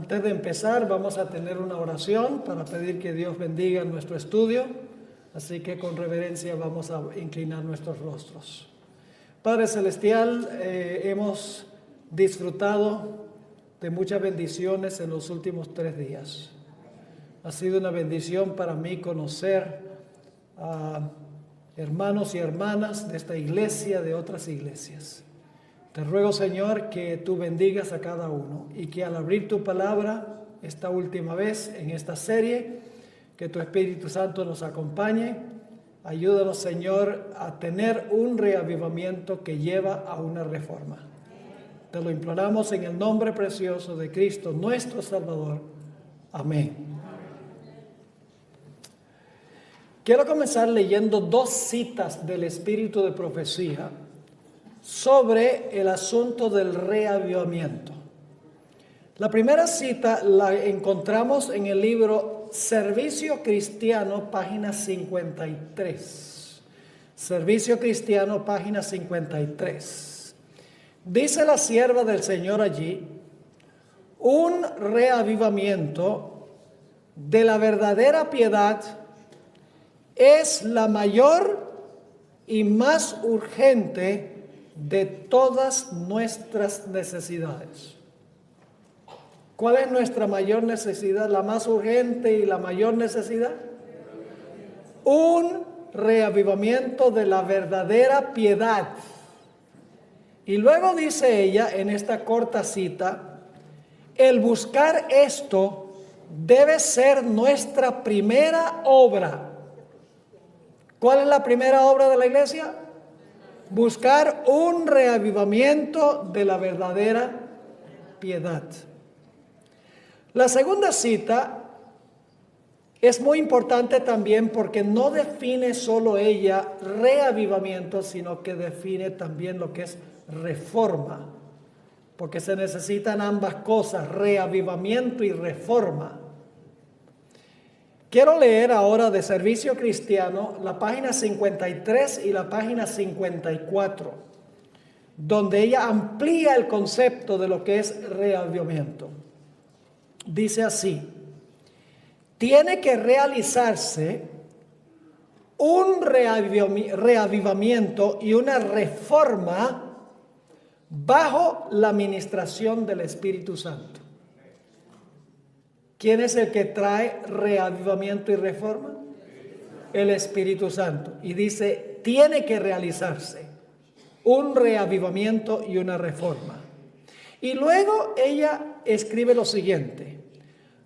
Antes de empezar, vamos a tener una oración para pedir que Dios bendiga nuestro estudio. Así que con reverencia vamos a inclinar nuestros rostros. Padre Celestial, hemos disfrutado de muchas bendiciones en los últimos 3 días. Ha sido una bendición para mí conocer a hermanos y hermanas de esta iglesia, de otras iglesias. Te ruego, Señor, que tú bendigas a cada uno y que al abrir tu palabra esta última vez en esta serie, que tu Espíritu Santo nos acompañe. Ayúdanos, Señor, a tener un reavivamiento que lleva a una reforma. Te lo imploramos en el nombre precioso de Cristo, nuestro Salvador. Amén. Quiero comenzar leyendo 2 citas del Espíritu de Profecía sobre el asunto del reavivamiento. La primera cita la encontramos en el libro Servicio Cristiano, página 53. Servicio Cristiano, página 53. Dice la sierva del Señor allí: un reavivamiento de la verdadera piedad es la mayor y más urgente de todas nuestras necesidades. ¿Cuál es nuestra mayor necesidad? La más urgente y la mayor necesidad. Un reavivamiento de la verdadera piedad. Y luego dice ella en esta corta cita: el buscar esto debe ser nuestra primera obra. ¿Cuál es la primera obra de la iglesia? Buscar un reavivamiento de la verdadera piedad. La segunda cita es muy importante también porque no define solo ella reavivamiento, sino que define también lo que es reforma. Porque se necesitan ambas cosas, reavivamiento y reforma. Quiero leer ahora de Servicio Cristiano la página 53 y la página 54, donde ella amplía el concepto de lo que es reavivamiento. Dice así: tiene que realizarse un reavivamiento y una reforma bajo la administración del Espíritu Santo. ¿Quién es el que trae reavivamiento y reforma? El Espíritu Santo. Y dice, tiene que realizarse un reavivamiento y una reforma. Y luego ella escribe lo siguiente: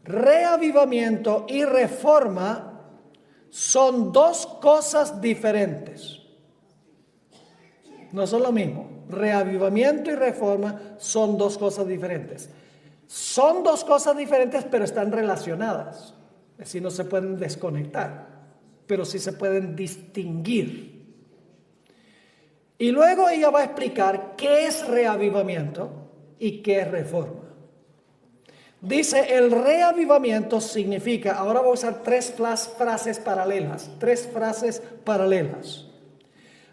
reavivamiento y reforma son 2 cosas diferentes. No son lo mismo. Reavivamiento y reforma son 2 cosas diferentes. Son 2 cosas diferentes, pero están relacionadas. Es decir, no se pueden desconectar, pero sí se pueden distinguir. Y luego ella va a explicar qué es reavivamiento y qué es reforma. Dice, el reavivamiento significa, ahora voy a usar 3 frases paralelas, 3 frases paralelas.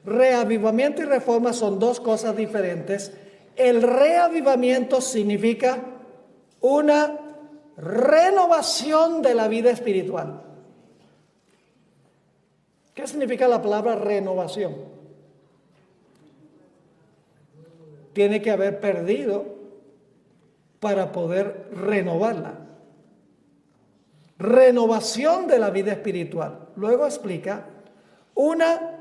Reavivamiento y reforma son 2 cosas diferentes. El reavivamiento significa una renovación de la vida espiritual. ¿Qué significa la palabra renovación? Tiene que haber perdido para poder renovarla. Renovación de la vida espiritual. Luego explica una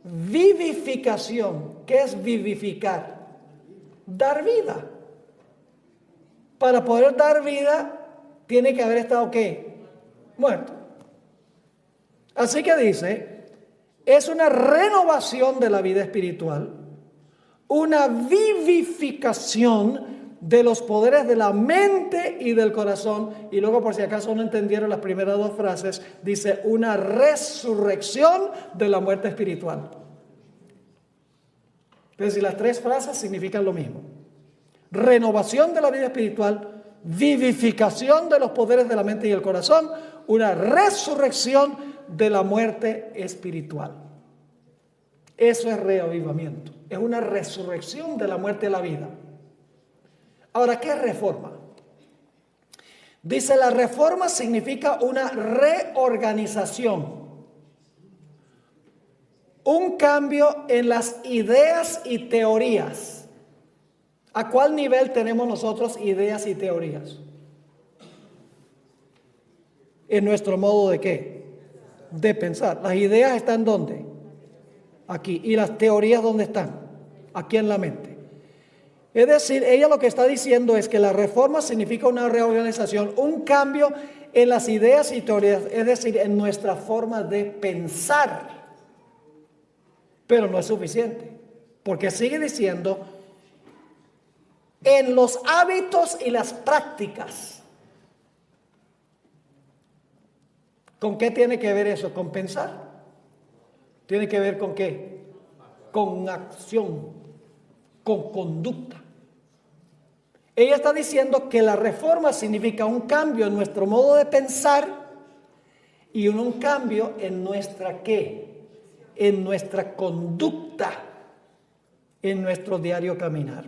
vivificación. ¿Qué es vivificar? Dar vida. Para poder dar vida, tiene que haber estado, ¿qué? Muerto. Así que dice, es una renovación de la vida espiritual, una vivificación de los poderes de la mente y del corazón. Y luego, por si acaso no entendieron las primeras 2 frases, dice una resurrección de la muerte espiritual. Es decir, las 3 frases significan lo mismo. Renovación de la vida espiritual, vivificación de los poderes de la mente y el corazón, una resurrección de la muerte espiritual. Eso es reavivamiento. Es una resurrección de la muerte a la vida. Ahora, ¿qué es reforma? Dice, la reforma significa una reorganización, un cambio en las ideas y teorías. ¿A cuál nivel tenemos nosotros ideas y teorías? En nuestro modo de ¿qué? De pensar. Las ideas están ¿dónde? Aquí. ¿Y las teorías dónde están? Aquí en la mente. Es decir, ella lo que está diciendo es que la reforma significa una reorganización, un cambio en las ideas y teorías, es decir, en nuestra forma de pensar. Pero no es suficiente, porque sigue diciendo en los hábitos y las prácticas. ¿Con qué tiene que ver eso? ¿Con pensar? ¿Tiene que ver con qué? Con acción, con conducta. Ella está diciendo que la reforma significa un cambio en nuestro modo de pensar y un cambio en nuestra ¿qué? En nuestra conducta, en nuestro diario caminar.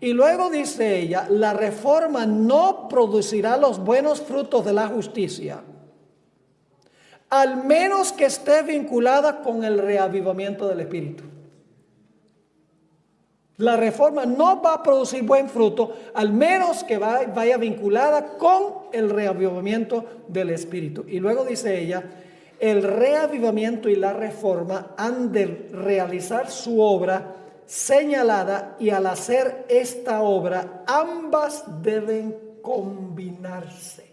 Y luego dice ella, la reforma no producirá los buenos frutos de la justicia, al menos que esté vinculada con el reavivamiento del Espíritu. La reforma no va a producir buen fruto, al menos que vaya vinculada con el reavivamiento del Espíritu. Y luego dice ella, el reavivamiento y la reforma han de realizar su obra señalada, y al hacer esta obra, ambas deben combinarse.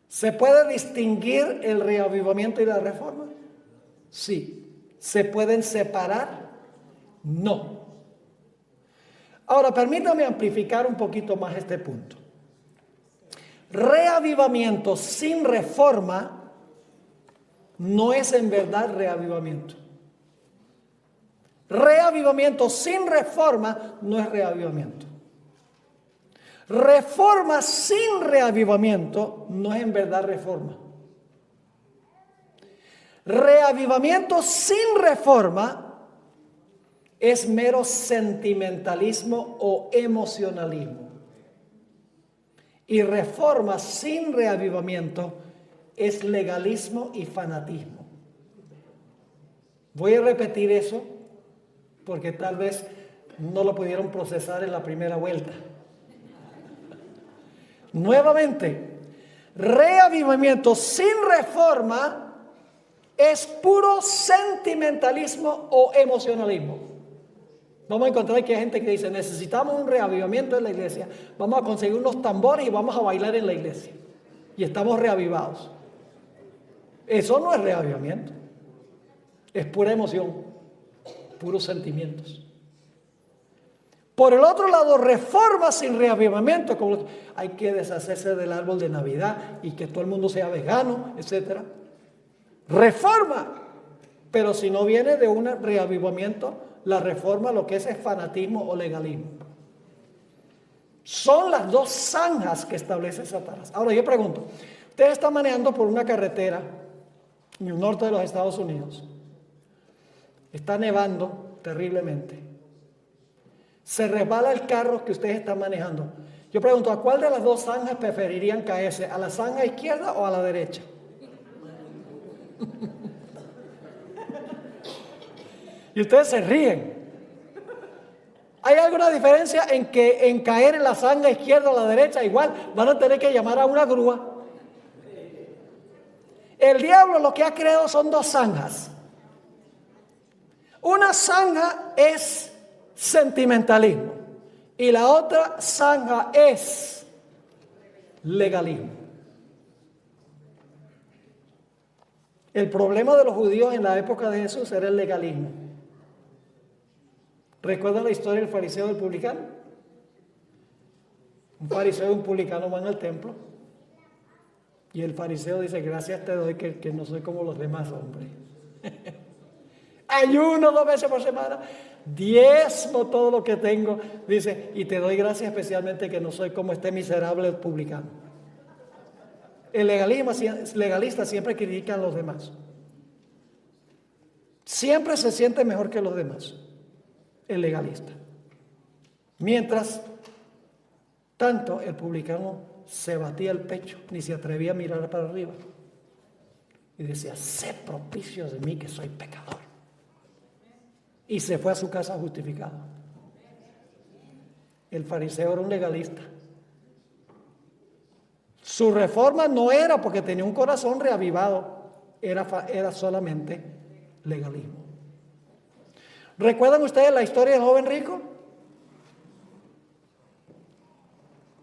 ¿Se puede distinguir el reavivamiento y la reforma? Sí. ¿Se pueden separar? No. Ahora, permítame amplificar un poquito más este punto. Reavivamiento sin reforma no es en verdad reavivamiento. Reavivamiento sin reforma no es reavivamiento. Reforma sin reavivamiento no es en verdad reforma. Reavivamiento sin reforma es mero sentimentalismo o emocionalismo. Y reforma sin reavivamiento es legalismo y fanatismo. Voy a repetir eso porque tal vez no lo pudieron procesar en la primera vuelta. Nuevamente, reavivamiento sin reforma es puro sentimentalismo o emocionalismo. Vamos a encontrar que hay gente que dice, necesitamos un reavivamiento en la iglesia, vamos a conseguir unos tambores y vamos a bailar en la iglesia. Y estamos reavivados. Eso no es reavivamiento. Es pura emoción, puros sentimientos. Por el otro lado, reforma sin reavivamiento, como hay que deshacerse del árbol de Navidad y que todo el mundo sea vegano, etc. Reforma, pero si no viene de un reavivamiento, la reforma lo que es fanatismo o legalismo. Son las dos zanjas que establece Satanás. Ahora yo pregunto, usted está manejando por una carretera en el norte de los Estados Unidos. Está nevando terriblemente. Se resbala el carro que ustedes están manejando. Yo pregunto, ¿a cuál de las dos zanjas preferirían caerse? ¿A la zanja izquierda o a la derecha? Y ustedes se ríen. ¿Hay alguna diferencia en caer en la zanja izquierda o la derecha? Igual van a tener que llamar a una grúa. El diablo lo que ha creado son dos zanjas. Una zanja es sentimentalismo y la otra zanja es legalismo. El problema de los judíos en la época de Jesús era el legalismo. ¿Recuerdan la historia del fariseo y del publicano? Un fariseo y un publicano van al templo y el fariseo dice, gracias te doy que no soy como los demás, hombre. Ayuno 2 veces por semana, diezmo todo lo que tengo, dice, y te doy gracias especialmente que no soy como este miserable publicano. El legalista siempre critica a los demás. Siempre se siente mejor que los demás, el legalista. Mientras Tanto el publicano se batía el pecho, ni se atrevía a mirar para arriba. Y decía, sé propicio de mí que soy pecador. Y se fue a su casa justificado. El fariseo era un legalista. Su reforma no era porque tenía un corazón reavivado, era solamente legalismo. ¿Recuerdan ustedes la historia del joven rico?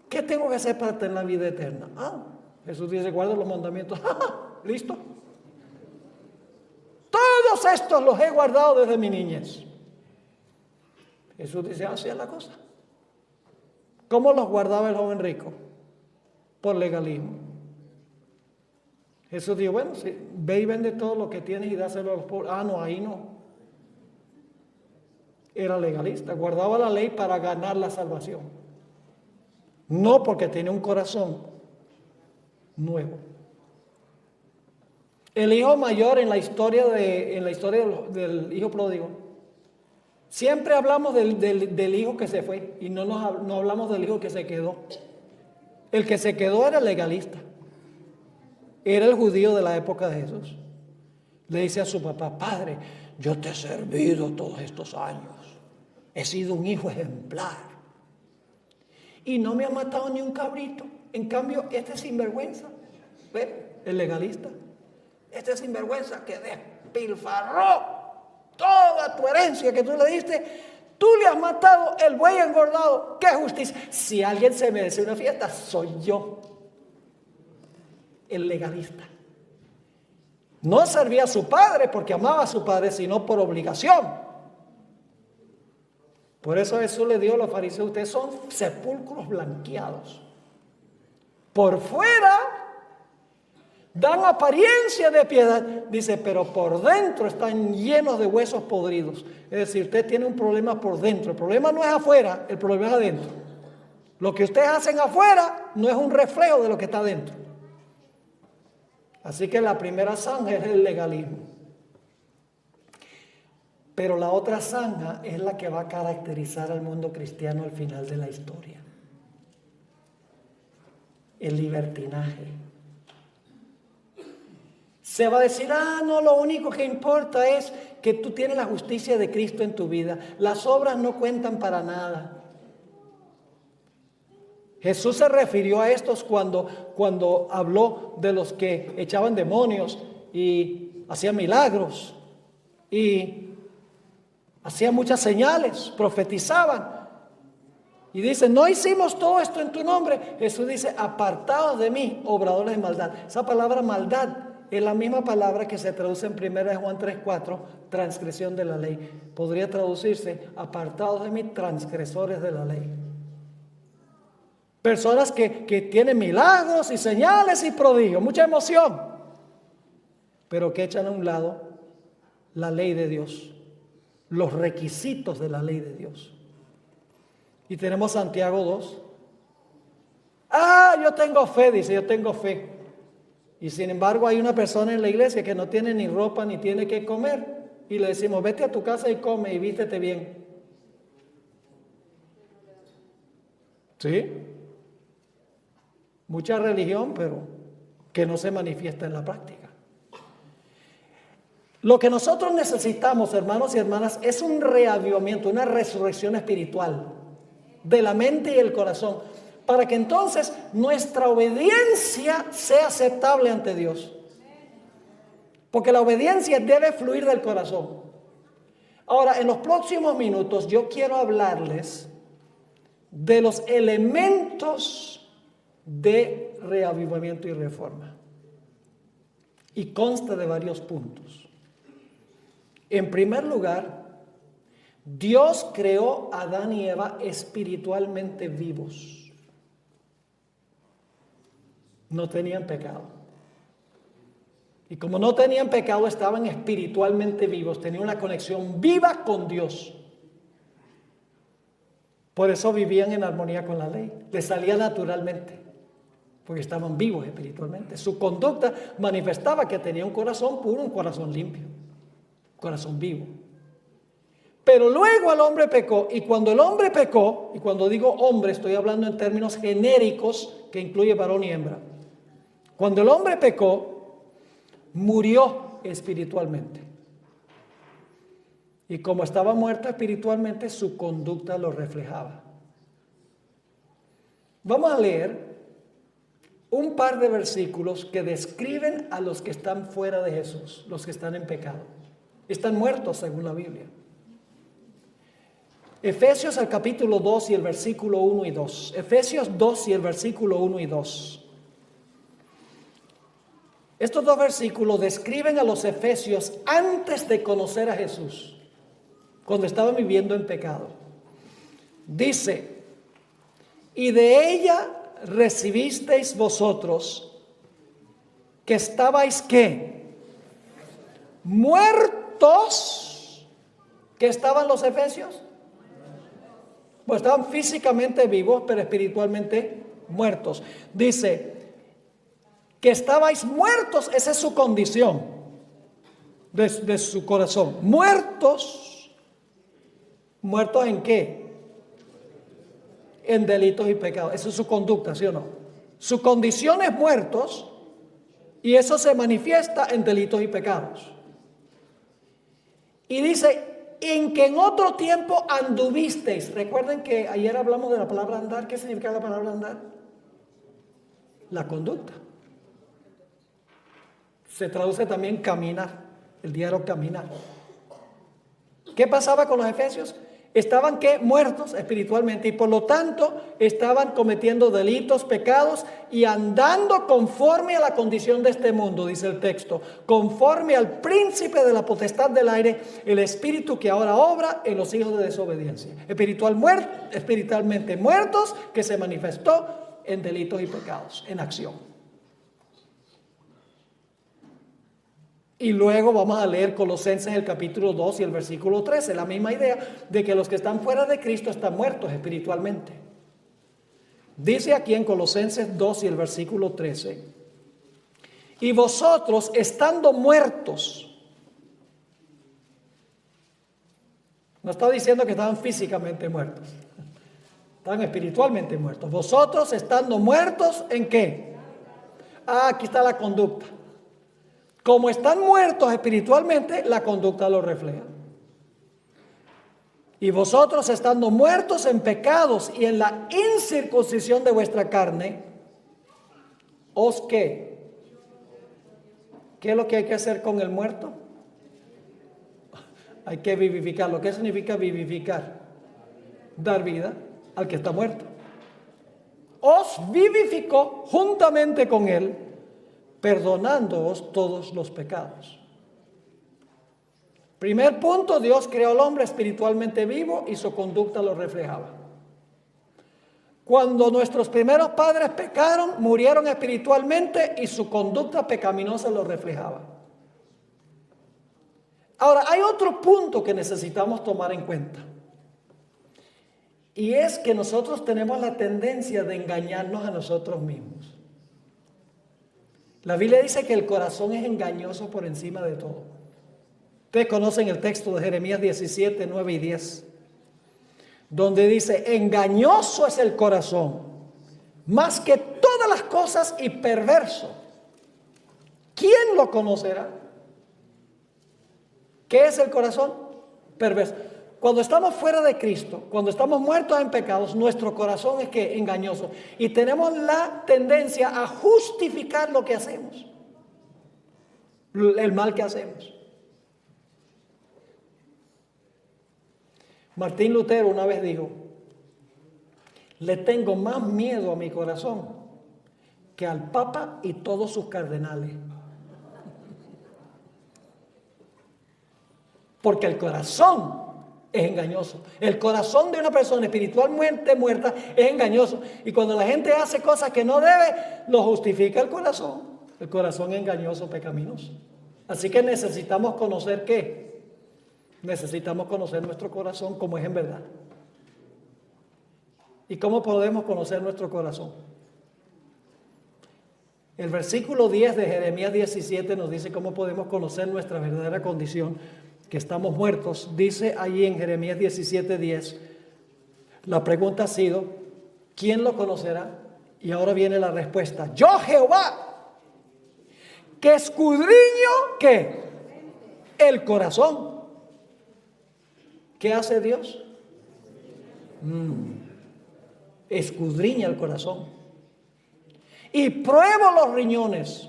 ¿Qué tengo que hacer para tener la vida eterna? Jesús dice, guarda los mandamientos. Listo. Todos estos los he guardado desde mi niñez. Jesús dice, así es la cosa. ¿Cómo los guardaba el joven rico? Por legalismo. Jesús dijo, bueno, sí, ve y vende todo lo que tienes y dáselo a los pobres. No, ahí no. Era legalista, guardaba la ley para ganar la salvación. No porque tenía un corazón nuevo. El hijo mayor en la historia del hijo pródigo, siempre hablamos del hijo que se fue y no hablamos del hijo que se quedó. El que se quedó era legalista. Era el judío de la época de Jesús. Le dice a su papá, padre, yo te he servido todos estos años. He sido un hijo ejemplar. Y no me ha matado ni un cabrito. En cambio, este sinvergüenza, ¿ve? El legalista. Este sinvergüenza que despilfarró toda tu herencia que tú le diste, tú le has matado el buey engordado. ¡Qué justicia! Si alguien se merece una fiesta, soy yo. El legalista. No servía a su padre porque amaba a su padre, sino por obligación. Por eso Jesús le dijo a los fariseos, ustedes son sepulcros blanqueados. Por fuera dan apariencia de piedad, dice, pero por dentro están llenos de huesos podridos. Es decir, usted tiene un problema por dentro. El problema no es afuera, el problema es adentro. Lo que ustedes hacen afuera no es un reflejo de lo que está adentro. Así que la primera zanja es el legalismo. Pero la otra zanja es la que va a caracterizar al mundo cristiano al final de la historia. El libertinaje. Se va a decir, no, lo único que importa es que tú tienes la justicia de Cristo en tu vida. Las obras no cuentan para nada. Jesús se refirió a estos cuando habló de los que echaban demonios y hacían milagros y hacían muchas señales, profetizaban. Y dice, no hicimos todo esto en tu nombre. Jesús dice, apartados de mí, obradores de maldad. Esa palabra maldad es la misma palabra que se traduce en 1 Juan 3:4, transgresión de la ley. Podría traducirse, apartados de mí, transgresores de la ley. Personas que tienen milagros y señales y prodigios, mucha emoción, pero que echan a un lado la ley de Dios, los requisitos de la ley de Dios. Y tenemos Santiago 2. Yo tengo fe, dice, yo tengo fe. Y sin embargo hay una persona en la iglesia que no tiene ni ropa ni tiene que comer. Y le decimos, vete a tu casa y come y vístete bien. ¿Sí? Mucha religión, pero que no se manifiesta en la práctica. Lo que nosotros necesitamos, hermanos y hermanas, es un reavivamiento, una resurrección espiritual de la mente y el corazón, para que entonces nuestra obediencia sea aceptable ante Dios. Porque la obediencia debe fluir del corazón. Ahora, en los próximos minutos yo quiero hablarles de los elementos de reavivamiento y reforma. Y consta de varios puntos. En primer lugar, Dios creó a Adán y Eva espiritualmente vivos. No tenían pecado. Y como no tenían pecado, estaban espiritualmente vivos, tenían una conexión viva con Dios. Por eso vivían en armonía con la ley. Les salía naturalmente, porque estaban vivos espiritualmente. Su conducta manifestaba que tenía un corazón puro, un corazón limpio, un corazón vivo. Pero luego el hombre pecó, y cuando el hombre pecó, y cuando digo hombre estoy hablando en términos genéricos que incluye varón y hembra. Cuando el hombre pecó, murió espiritualmente. Y como estaba muerto espiritualmente, su conducta lo reflejaba. Vamos a leer un par de versículos que describen a los que están fuera de Jesús, los que están en pecado. Están muertos según la Biblia. Efesios al capítulo 2 y el versículo 1 y 2. Efesios 2 y el versículo 1 y 2. Estos dos versículos describen a los efesios antes de conocer a Jesús, cuando estaban viviendo en pecado. Dice, y de ella recibisteis vosotros, que estabais, ¿qué? Muertos. ¿Qué estaban los efesios? Pues estaban físicamente vivos, pero espiritualmente muertos. Dice que estabais muertos, esa es su condición de su corazón. Muertos. ¿Muertos en qué? En delitos y pecados. Esa es su conducta, ¿sí o no? Su condición es muertos y eso se manifiesta en delitos y pecados. Y dice, en que en otro tiempo anduvisteis. Recuerden que ayer hablamos de la palabra andar. ¿Qué significa la palabra andar? La conducta. Se traduce también caminar, el diario caminar. ¿Qué pasaba con los efesios? Estaban ¿qué? Muertos espiritualmente y por lo tanto estaban cometiendo delitos, pecados y andando conforme a la condición de este mundo, dice el texto, conforme al príncipe de la potestad del aire, el espíritu que ahora obra en los hijos de desobediencia. Espiritualmente muertos, que se manifestó en delitos y pecados, en acción. Y luego vamos a leer Colosenses el capítulo 2 y el versículo 13, la misma idea de que los que están fuera de Cristo están muertos espiritualmente. Dice aquí en Colosenses 2 y el versículo 13, y vosotros estando muertos, no está diciendo que estaban físicamente muertos, estaban espiritualmente muertos. Vosotros estando muertos, ¿en qué? Aquí está la conducta. Como están muertos espiritualmente, la conducta lo refleja. Y vosotros estando muertos en pecados y en la incircuncisión de vuestra carne, ¿os qué? ¿Qué es lo que hay que hacer con el muerto? Hay que vivificarlo. ¿Qué significa vivificar? Dar vida al que está muerto. Os vivificó juntamente con él, perdonándoos todos los pecados. Primer punto, Dios creó al hombre espiritualmente vivo y su conducta lo reflejaba. Cuando nuestros primeros padres pecaron, murieron espiritualmente y su conducta pecaminosa lo reflejaba. Ahora, hay otro punto que necesitamos tomar en cuenta. Y es que nosotros tenemos la tendencia de engañarnos a nosotros mismos. La Biblia dice que el corazón es engañoso por encima de todo. Ustedes conocen el texto de Jeremías 17, 9 y 10, donde dice, engañoso es el corazón, más que todas las cosas y perverso. ¿Quién lo conocerá? ¿Qué es el corazón? Perverso. Cuando estamos fuera de Cristo, cuando estamos muertos en pecados, nuestro corazón es que engañoso. Y tenemos la tendencia a justificar lo que hacemos. El mal que hacemos. Martín Lutero una vez dijo, le tengo más miedo a mi corazón que al Papa y todos sus cardenales. Porque el corazón es engañoso. El corazón de una persona espiritualmente muerta es engañoso. Y cuando la gente hace cosas que no debe, lo justifica el corazón. El corazón es engañoso, pecaminoso. Así que necesitamos conocer ¿qué? Necesitamos conocer nuestro corazón como es en verdad. ¿Y cómo podemos conocer nuestro corazón? El versículo 10 de Jeremías 17 nos dice cómo podemos conocer nuestra verdadera condición, que estamos muertos, dice allí en Jeremías 17:10, la pregunta ha sido, ¿quién lo conocerá? Y ahora viene la respuesta, yo Jehová, que escudriño, ¿qué? El corazón. ¿Qué hace Dios? Escudriña el corazón. Y pruebo los riñones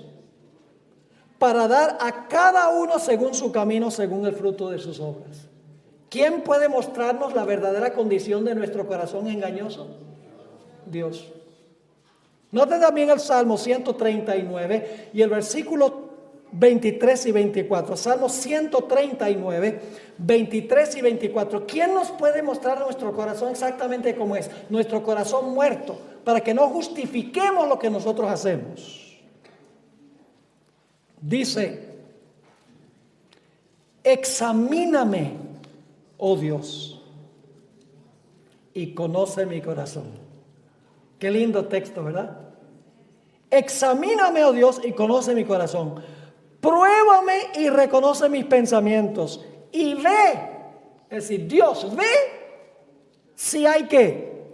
para dar a cada uno según su camino, según el fruto de sus obras. ¿Quién puede mostrarnos la verdadera condición de nuestro corazón engañoso? Dios. Noten también el Salmo 139 y el versículo 23 y 24. Salmo 139, 23 y 24. ¿Quién nos puede mostrar nuestro corazón exactamente como es? Nuestro corazón muerto, para que no justifiquemos lo que nosotros hacemos. Dice, examíname, oh Dios, y conoce mi corazón. Qué lindo texto, ¿verdad? Examíname, oh Dios, y conoce mi corazón. Pruébame y reconoce mis pensamientos. Y ve, es decir, Dios ve si hay ¿qué?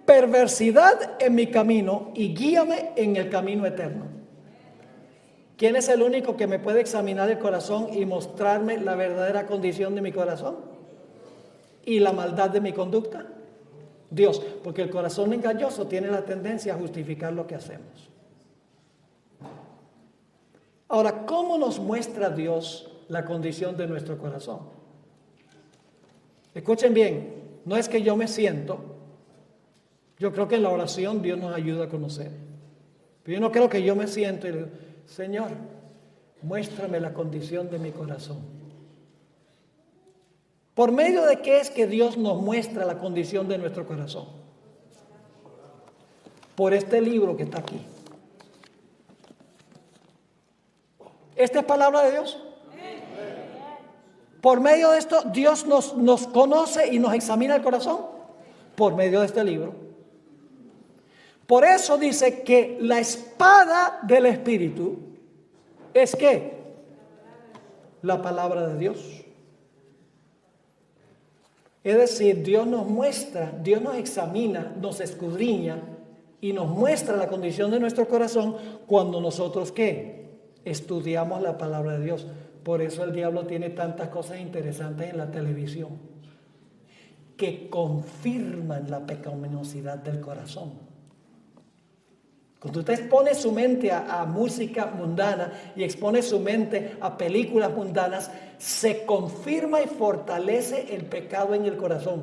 Perversidad en mi camino y guíame en el camino eterno. ¿Quién es el único que me puede examinar el corazón y mostrarme la verdadera condición de mi corazón y la maldad de mi conducta? Dios, porque el corazón engañoso tiene la tendencia a justificar lo que hacemos. Ahora, ¿cómo nos muestra Dios la condición de nuestro corazón? Escuchen bien, no es que yo me siento, yo creo que en la oración Dios nos ayuda a conocer, pero yo no creo que yo me siento y digo, Señor, muéstrame la condición de mi corazón. ¿Por medio de qué es que Dios nos muestra la condición de nuestro corazón? Por este libro que está aquí. ¿Esta es palabra de Dios? Por medio de esto, Dios nos conoce y nos examina el corazón. Por medio de este libro. Por eso dice que la espada del Espíritu es ¿qué? La palabra de Dios. Es decir, Dios nos muestra, Dios nos examina, nos escudriña y nos muestra la condición de nuestro corazón cuando nosotros ¿qué? Estudiamos la palabra de Dios. Por eso el diablo tiene tantas cosas interesantes en la televisión que confirman la pecaminosidad del corazón. Cuando usted expone su mente a música mundana y expone su mente a películas mundanas, se confirma y fortalece el pecado en el corazón.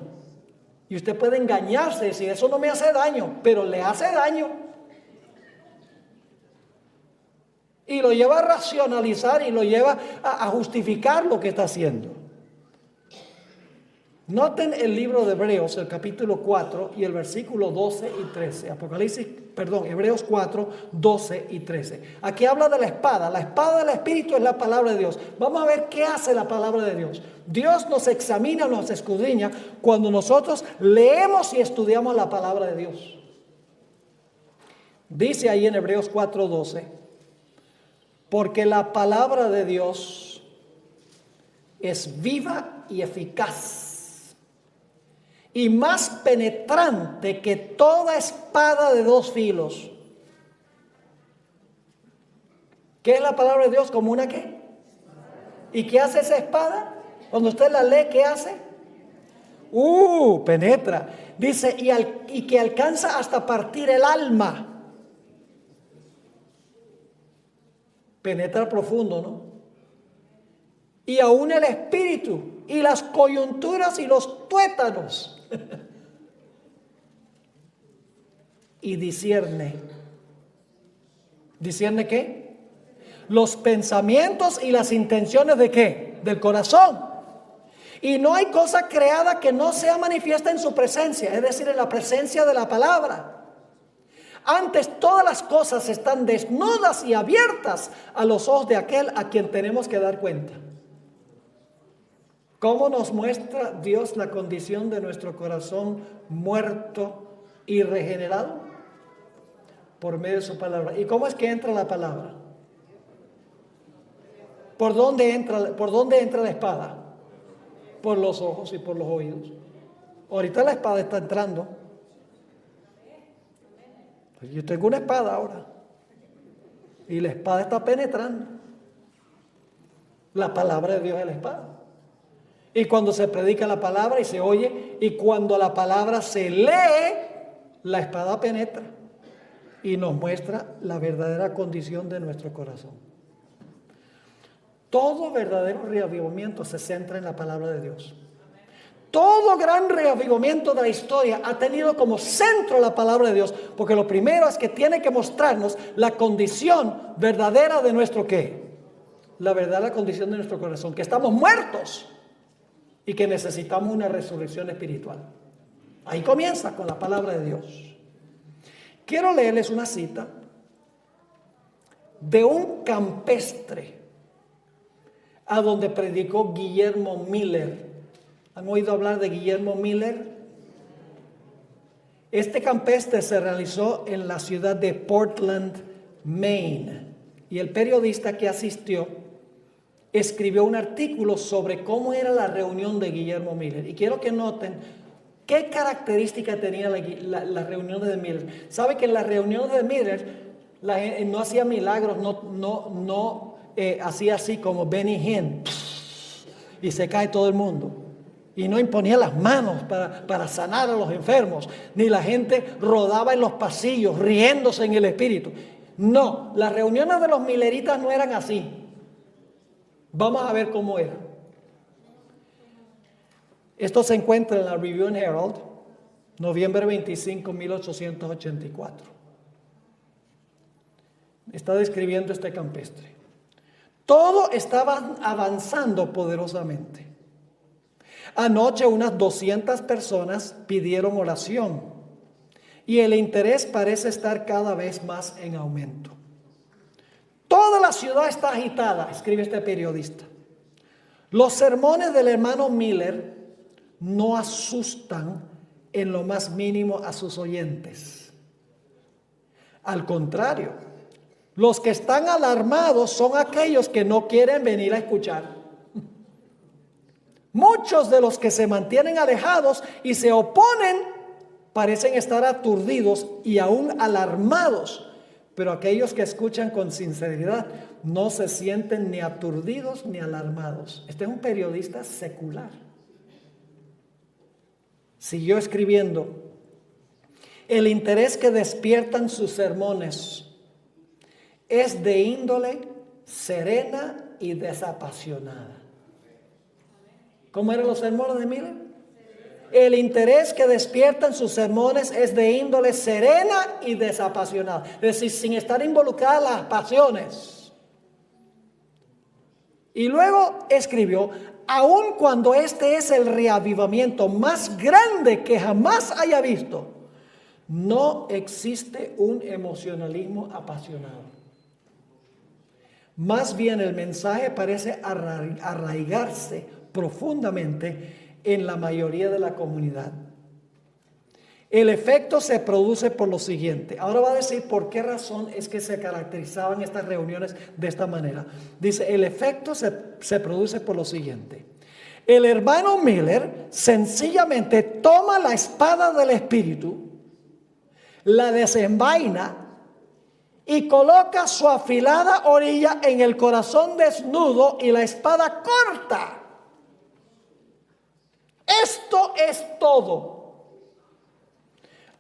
Y usted puede engañarse y decir, eso no me hace daño, pero le hace daño. Y lo lleva a racionalizar y lo lleva a justificar lo que está haciendo. Noten el libro de Hebreos, el capítulo 4 y el versículo 12 y 13. Hebreos 4, 12 y 13. Aquí habla de la espada. La espada del Espíritu es la palabra de Dios. Vamos a ver qué hace la palabra de Dios. Dios nos examina, nos escudriña cuando nosotros leemos y estudiamos la palabra de Dios. Dice ahí en Hebreos 4, 12. Porque la palabra de Dios es viva y eficaz y más penetrante que toda espada de dos filos. ¿Qué es la palabra de Dios? ¿Como una qué? ¿Y qué hace esa espada? Cuando usted la lee, ¿qué hace? Penetra. Dice, y que alcanza hasta partir el alma. Penetra profundo, ¿no? Y aún el espíritu y las coyunturas y los tuétanos. Y discierne. ¿Discierne qué? Los pensamientos y las intenciones de qué? Del corazón. Y no hay cosa creada que no sea manifiesta en su presencia, es decir, en la presencia de la palabra. Antes todas las cosas están desnudas y abiertas a los ojos de aquel a quien tenemos que dar cuenta. ¿Cómo nos muestra Dios la condición de nuestro corazón muerto y regenerado? Por medio de su palabra. ¿Y cómo es que entra la palabra? ¿Por dónde entra la espada? por los ojos y por los oídos. Ahorita la espada está entrando. Yo tengo una espada ahora. Y la espada está penetrando. La palabra de Dios es la espada. Y cuando se predica la palabra y se oye, y cuando la palabra se lee, la espada penetra y nos muestra la verdadera condición de nuestro corazón. Todo verdadero reavivamiento se centra en la palabra de Dios. Todo gran reavivamiento de la historia ha tenido como centro la palabra de Dios, porque lo primero es que tiene que mostrarnos la condición verdadera de nuestro ¿qué? La verdadera condición de nuestro corazón, que estamos muertos y que necesitamos una resurrección espiritual. Ahí comienza con la palabra de Dios. Quiero leerles una cita de un campestre a donde predicó Guillermo Miller. ¿Han oído hablar de Guillermo Miller? Este campestre se realizó en la ciudad de Portland, Maine, y el periodista que asistió escribió un artículo sobre cómo era la reunión de Guillermo Miller. Y quiero que noten qué característica tenía la reunión de Miller. ¿Sabe que en las reuniones de Miller no hacía milagros, no hacía así como Benny Hinn y se cae todo el mundo? Y no imponía las manos para sanar a los enfermos, ni la gente rodaba en los pasillos riéndose en el espíritu. No, las reuniones de los milleritas no eran así. Vamos a ver cómo era. Esto se encuentra en la Review and Herald, noviembre 25, 1884. Está describiendo este campestre. Todo estaba avanzando poderosamente. Anoche unas 200 personas pidieron oración y el interés parece estar cada vez más en aumento. Toda la ciudad está agitada, escribe este periodista. Los sermones del hermano Miller no asustan en lo más mínimo a sus oyentes. Al contrario, los que están alarmados son aquellos que no quieren venir a escuchar. Muchos de los que se mantienen alejados y se oponen parecen estar aturdidos y aún alarmados. Pero aquellos que escuchan con sinceridad no se sienten ni aturdidos ni alarmados. Este es un periodista secular. Siguió escribiendo: el interés que despiertan sus sermones es de índole serena y desapasionada. ¿Cómo eran los sermones de Miller? El interés que despiertan sus sermones es de índole serena y desapasionada. Es decir, sin estar involucradas las pasiones. Y luego escribió: aun cuando este es el reavivamiento más grande que jamás haya visto, no existe un emocionalismo apasionado. Más bien el mensaje parece arraigarse profundamente en la mayoría de la comunidad. El efecto se produce por lo siguiente. Ahora va a decir por qué razón es que se caracterizaban estas reuniones de esta manera. Dice, el efecto se produce por lo siguiente. El hermano Miller sencillamente toma la espada del Espíritu, la desenvaina y coloca su afilada orilla en el corazón desnudo y la espada corta. Esto es todo.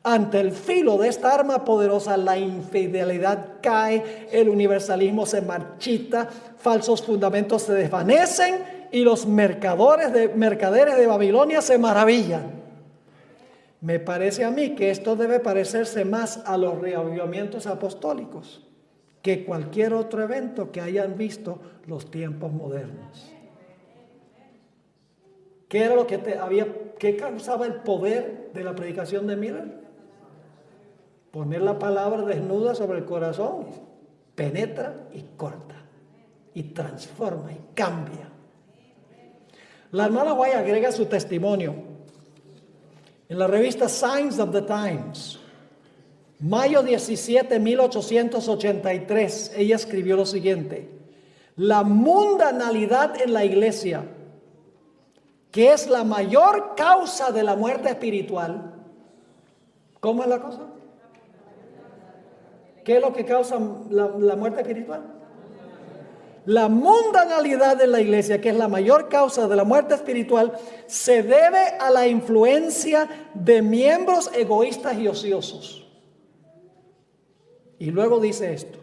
Ante el filo de esta arma poderosa, la infidelidad cae, el universalismo se marchita, falsos fundamentos se desvanecen y los mercaderes de Babilonia se maravillan. Me parece a mí que esto debe parecerse más a los reavivamientos apostólicos que cualquier otro evento que hayan visto los tiempos modernos. ¿Qué era lo que qué causaba el poder de la predicación de Miller? Poner la palabra desnuda sobre el corazón, penetra y corta, y transforma y cambia. La hermana White agrega su testimonio en la revista Signs of the Times, mayo 17, 1883. Ella escribió lo siguiente: la mundanalidad en la iglesia, que es la mayor causa de la muerte espiritual. ¿Cómo es la cosa? ¿Qué es lo que causa la muerte espiritual? La mundanalidad de la iglesia, que es la mayor causa de la muerte espiritual, se debe a la influencia de miembros egoístas y ociosos. Y luego dice esto: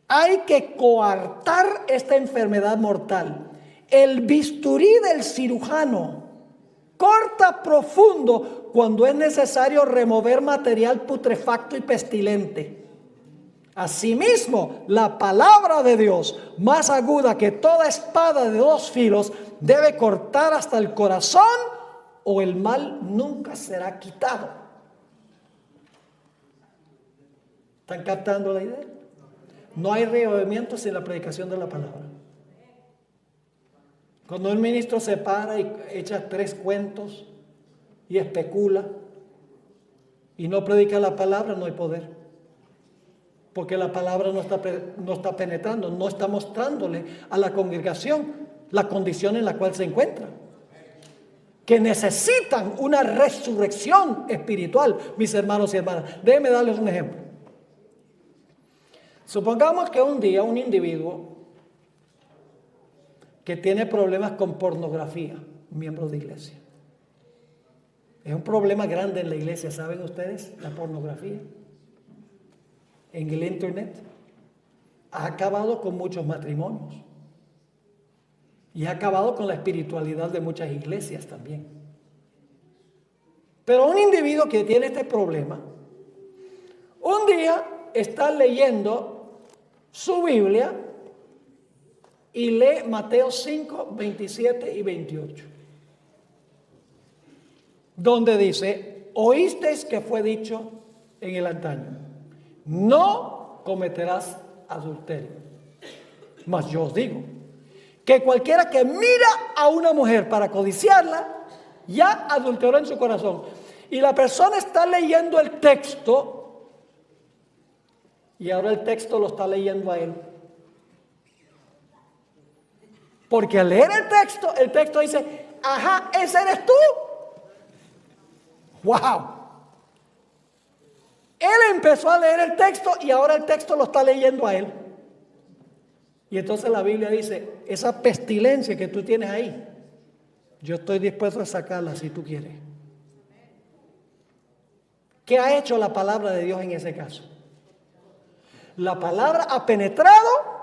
hay que coartar esta enfermedad mortal. El bisturí del cirujano corta profundo cuando es necesario remover material putrefacto y pestilente. Asimismo, la palabra de Dios, más aguda que toda espada de dos filos, debe cortar hasta el corazón, o el mal nunca será quitado. ¿Están captando la idea? No hay reavivamiento sin la predicación de la palabra. Cuando un ministro se para y echa 3 cuentos y especula y no predica la palabra, no hay poder. Porque la palabra no está penetrando, no está mostrándole a la congregación la condición en la cual se encuentra. Que necesitan una resurrección espiritual, mis hermanos y hermanas. Déjenme darles un ejemplo. Supongamos que un día un individuo que tiene problemas con pornografía, un miembro de iglesia. Es un problema grande en la iglesia, ¿saben ustedes? La pornografía. En el internet ha acabado con muchos matrimonios y ha acabado con la espiritualidad de muchas iglesias también. Pero un individuo que tiene este problema, un día está leyendo su Biblia y lee Mateo 5, 27 y 28, donde dice: oísteis que fue dicho en el antaño, no cometerás adulterio. Mas yo os digo que cualquiera que mira a una mujer para codiciarla, ya adulteró en su corazón. Y la persona está leyendo el texto, y ahora el texto lo está leyendo a él. Porque al leer el texto dice: ajá, ese eres tú. ¡Wow! Él empezó a leer el texto y ahora el texto lo está leyendo a él. Y entonces la Biblia dice: esa pestilencia que tú tienes ahí, yo estoy dispuesto a sacarla si tú quieres. ¿Qué ha hecho la palabra de Dios en ese caso? La palabra ha penetrado,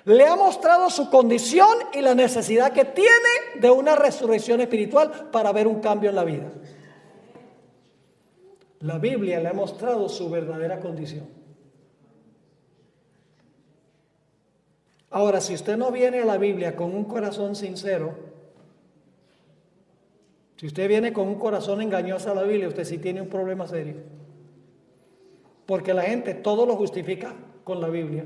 le ha mostrado su condición y la necesidad que tiene de una resurrección espiritual para ver un cambio en la vida. La Biblia le ha mostrado su verdadera condición. Ahora, si usted no viene a la Biblia con un corazón sincero, si usted viene con un corazón engañoso a la Biblia, usted sí tiene un problema serio. Porque la gente todo lo justifica con la Biblia.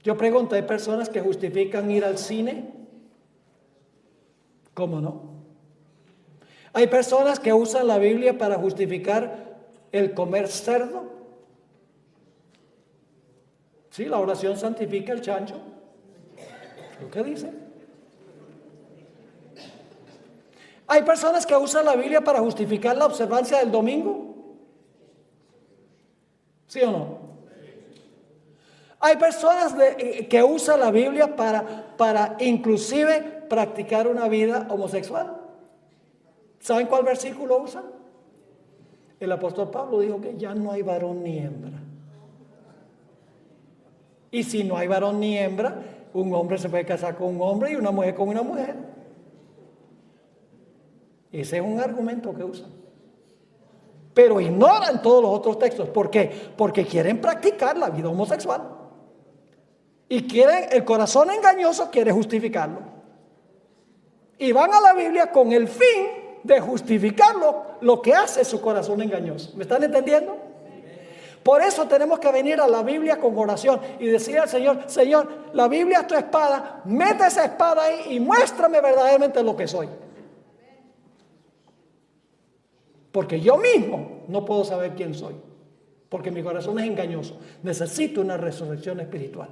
Yo pregunto, ¿hay personas que justifican ir al cine? ¿Cómo no? Hay personas que usan la Biblia para justificar el comer cerdo. Sí, la oración santifica el chancho. ¿Lo que dice? Hay personas que usan la Biblia para justificar la observancia del domingo. ¿Sí o no? Hay personas que usan la Biblia para inclusive practicar una vida homosexual. ¿Saben cuál versículo usan? El apóstol Pablo dijo que ya no hay varón ni hembra. Y si no hay varón ni hembra, un hombre se puede casar con un hombre y una mujer con una mujer. Ese es un argumento que usan. Pero ignoran todos los otros textos. ¿Por qué? Porque quieren practicar la vida homosexual. Y el corazón engañoso quiere justificarlo. Y van a la Biblia con el fin de justificarlo, lo que hace su corazón engañoso. ¿Me están entendiendo? Por eso tenemos que venir a la Biblia con oración y decir al Señor: Señor, la Biblia es tu espada, mete esa espada ahí y muéstrame verdaderamente lo que soy. Porque yo mismo no puedo saber quién soy, porque mi corazón es engañoso. Necesito una resurrección espiritual.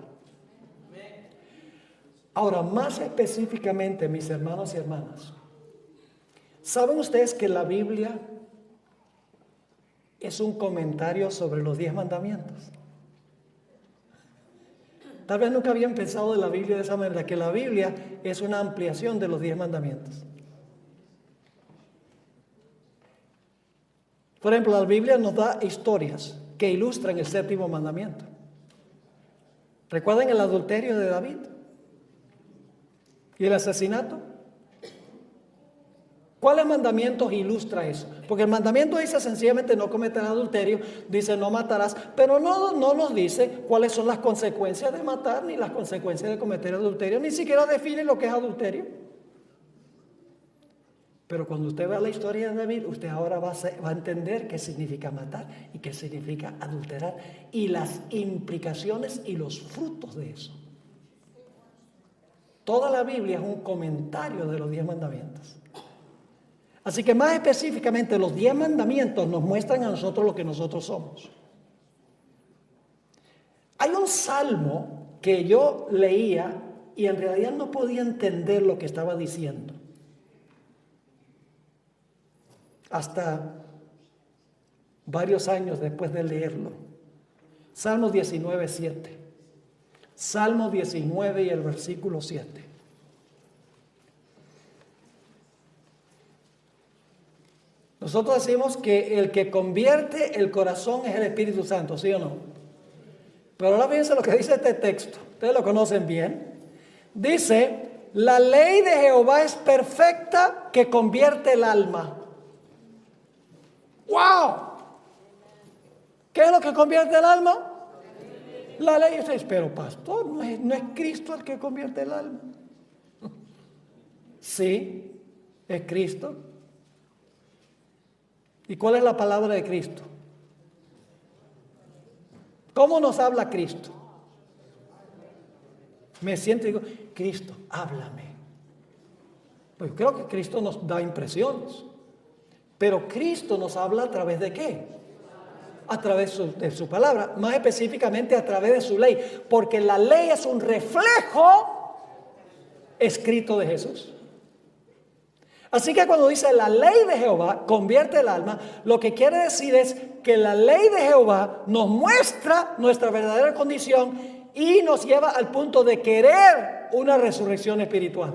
Ahora, más específicamente, mis hermanos y hermanas, ¿saben ustedes que la Biblia es un comentario sobre los 10 mandamientos? Tal vez nunca habían pensado de la Biblia de esa manera, que la Biblia es una ampliación de los 10 mandamientos. Por ejemplo, la Biblia nos da historias que ilustran el 7º mandamiento. ¿Recuerdan el adulterio de David? ¿Y el asesinato? ¿Cuáles mandamientos ilustra eso? Porque el mandamiento dice sencillamente no cometerás adulterio, dice no matarás, pero no nos dice cuáles son las consecuencias de matar, ni las consecuencias de cometer adulterio, ni siquiera define lo que es adulterio. Pero cuando usted vea la historia de David, usted ahora va a entender qué significa matar y qué significa adulterar y las implicaciones y los frutos de eso. Toda la Biblia es un comentario de los 10 mandamientos. Así que más específicamente los 10 mandamientos nos muestran a nosotros lo que nosotros somos. Hay un salmo que yo leía y en realidad no podía entender lo que estaba diciendo. Hasta varios años después de leerlo. Salmo 19:7. Salmo 19 y el versículo 7. Nosotros decimos que el que convierte el corazón es el Espíritu Santo, ¿sí o no? Pero ahora fíjense lo que dice este texto. Ustedes lo conocen bien. Dice, la ley de Jehová es perfecta que convierte el alma. ¡Wow! ¿Qué es lo que convierte el alma? La ley. Dice, pero pastor, no es Cristo el que convierte el alma. Sí, es Cristo. ¿Y cuál es la palabra de Cristo? ¿Cómo nos habla Cristo? Me siento y digo, Cristo, háblame. Pues creo que Cristo nos da impresiones. Pero Cristo nos habla a través de ¿qué? A través de su palabra, más específicamente a través de su ley, porque la ley es un reflejo escrito de Jesús. Así que cuando dice la ley de Jehová convierte el alma, lo que quiere decir es que la ley de Jehová nos muestra nuestra verdadera condición y nos lleva al punto de querer una resurrección espiritual.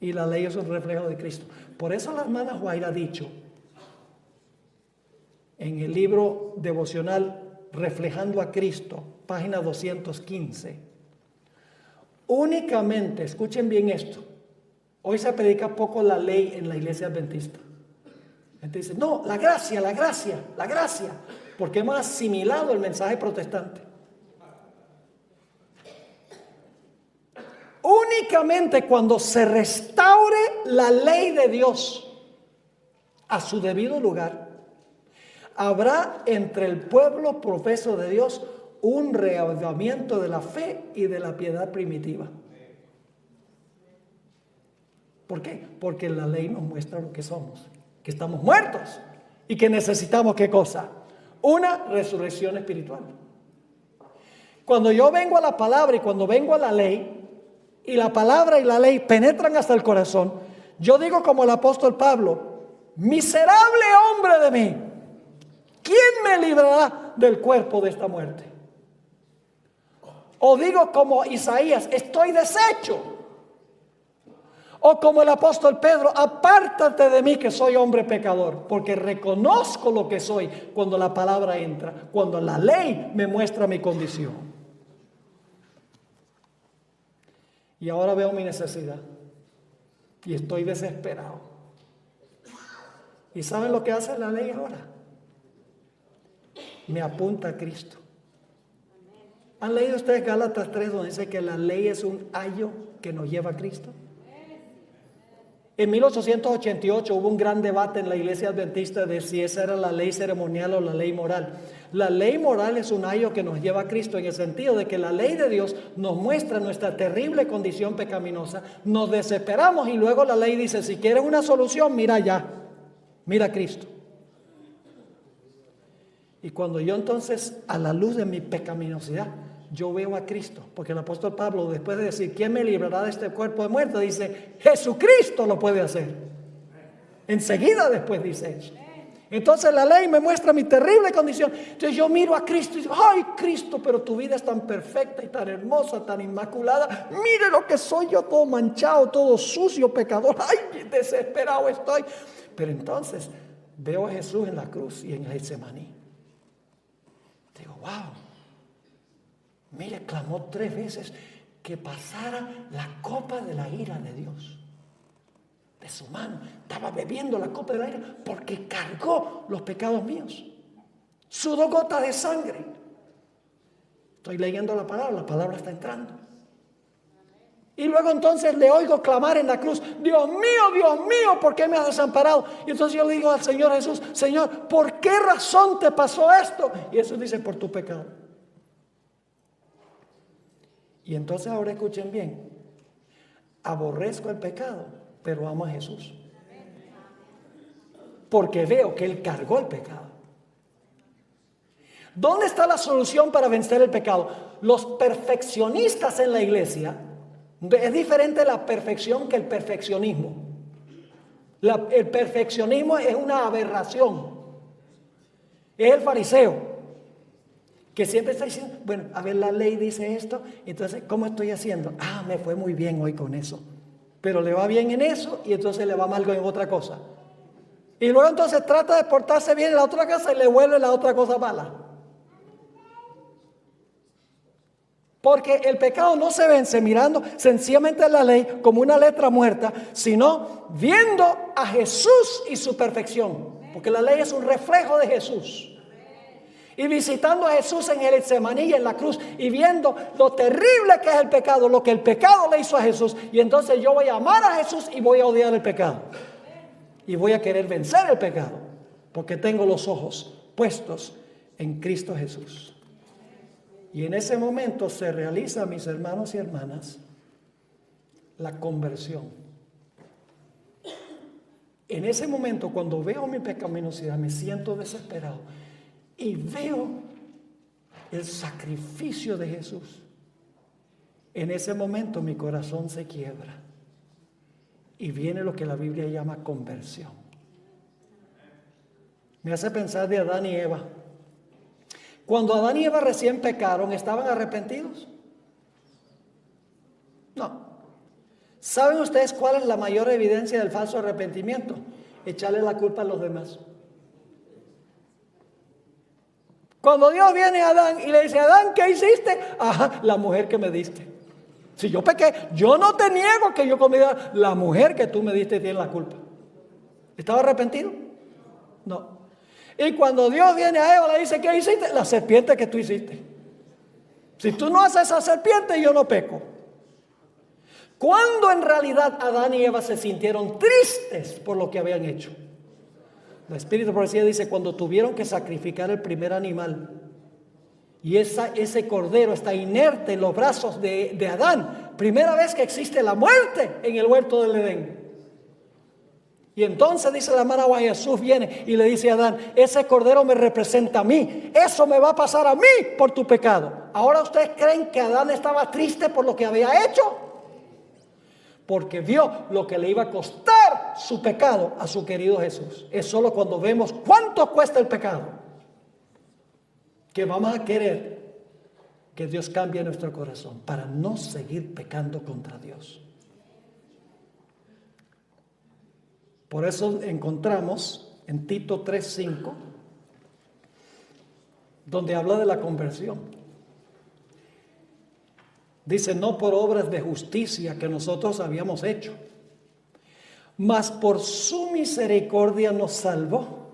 Y la ley es un reflejo de Cristo. Por eso la hermana Guaira ha dicho en el libro devocional Reflejando a Cristo, página 215, únicamente, escuchen bien esto, hoy se predica poco la ley en la iglesia adventista. La gente dice, no, la gracia, porque hemos asimilado el mensaje protestante. Únicamente cuando se restaure la ley de Dios a su debido lugar, habrá entre el pueblo profeso de Dios un reavivamiento de la fe y de la piedad primitiva. ¿Por qué? Porque la ley nos muestra lo que somos, que estamos muertos y que necesitamos ¿qué cosa? Una resurrección espiritual. Cuando yo vengo a la palabra y cuando vengo a la ley, y la palabra y la ley penetran hasta el corazón, yo digo como el apóstol Pablo, miserable hombre de mí, ¿quién me librará del cuerpo de esta muerte? O digo como Isaías, estoy deshecho. O como el apóstol Pedro, apártate de mí que soy hombre pecador, porque reconozco lo que soy cuando la palabra entra, cuando la ley me muestra mi condición. Y ahora veo mi necesidad y estoy desesperado. ¿Y saben lo que hace la ley ahora? Me apunta a Cristo. ¿Han leído ustedes Gálatas 3 donde dice que la ley es un ayo que nos lleva a Cristo? En 1888 hubo un gran debate en la iglesia adventista de si esa era la ley ceremonial o la ley moral. La ley moral es un ayo que nos lleva a Cristo en el sentido de que la ley de Dios nos muestra nuestra terrible condición pecaminosa, nos desesperamos y luego la ley dice, si quieres una solución, mira allá, mira a Cristo. Y cuando yo entonces, a la luz de mi pecaminosidad, yo veo a Cristo, porque el apóstol Pablo, después de decir, ¿quién me librará de este cuerpo de muerte?, dice, Jesucristo lo puede hacer. Enseguida después dice eso. Entonces la ley me muestra mi terrible condición. Entonces yo miro a Cristo y digo, ay Cristo, pero tu vida es tan perfecta y tan hermosa, tan inmaculada. Mire lo que soy yo, todo manchado, todo sucio, pecador. Ay, desesperado estoy. Pero entonces veo a Jesús en la cruz y en Getsemaní. Digo, wow. Mire, clamó 3 veces que pasara la copa de la ira de Dios de su mano. Estaba bebiendo la copa de la ira porque cargó los pecados míos. Sudó gotas de sangre. Estoy leyendo la palabra está entrando. Y luego entonces le oigo clamar en la cruz, Dios mío, ¿por qué me has desamparado? Y entonces yo le digo al Señor Jesús, Señor, ¿por qué razón te pasó esto? Y Jesús dice, por tu pecado. Y entonces ahora escuchen bien, aborrezco el pecado, pero amo a Jesús. Porque veo que Él cargó el pecado. ¿Dónde está la solución para vencer el pecado? Los perfeccionistas en la iglesia, es diferente la perfección que el perfeccionismo. El perfeccionismo es una aberración. Es el fariseo que siempre está diciendo, bueno, a ver, la ley dice esto, entonces, ¿cómo estoy haciendo? Ah, me fue muy bien hoy con eso. Pero le va bien en eso y entonces le va mal en otra cosa. Y luego entonces trata de portarse bien en la otra cosa y le vuelve la otra cosa mala. Porque el pecado no se vence mirando sencillamente la ley como una letra muerta, sino viendo a Jesús y su perfección. Porque la ley es un reflejo de Jesús. Y visitando a Jesús en el Getsemaní y en la cruz y viendo lo terrible que es el pecado, lo que el pecado le hizo a Jesús. Y entonces yo voy a amar a Jesús y voy a odiar el pecado. Y voy a querer vencer el pecado porque tengo los ojos puestos en Cristo Jesús. Y en ese momento se realiza, mis hermanos y hermanas, la conversión. En ese momento, cuando veo mi pecaminosidad, me siento desesperado. Y veo el sacrificio de Jesús. En ese momento mi corazón se quiebra. Y viene lo que la Biblia llama conversión. Me hace pensar de Adán y Eva. Cuando Adán y Eva recién pecaron, ¿estaban arrepentidos? No. ¿Saben ustedes cuál es la mayor evidencia del falso arrepentimiento? Echarle la culpa a los demás. Cuando Dios viene a Adán y le dice, Adán, ¿qué hiciste? Ajá, la mujer que me diste. Si yo pequé, yo no te niego que yo comí. La mujer que tú me diste tiene la culpa. ¿Estaba arrepentido? No. Y cuando Dios viene a Eva, le dice, ¿qué hiciste? La serpiente que tú hiciste. Si tú no haces esa serpiente, yo no peco. ¿Cuándo en realidad Adán y Eva se sintieron tristes por lo que habían hecho? El Espíritu de Profecía dice, cuando tuvieron que sacrificar el primer animal y ese cordero está inerte en los brazos de Adán, primera vez que existe la muerte en el huerto del Edén. Y entonces dice la mano, Jesús viene y le dice a Adán, ese cordero me representa a mí, eso me va a pasar a mí por tu pecado. Ahora ustedes creen que Adán estaba triste por lo que había hecho, porque vio lo que le iba a costar su pecado a su querido Jesús. Es solo cuando vemos cuánto cuesta el pecado que vamos a querer que Dios cambie nuestro corazón para no seguir pecando contra Dios. Por eso encontramos en Tito 3:5, donde habla de la conversión. Dice, no por obras de justicia que nosotros habíamos hecho, mas por su misericordia nos salvó,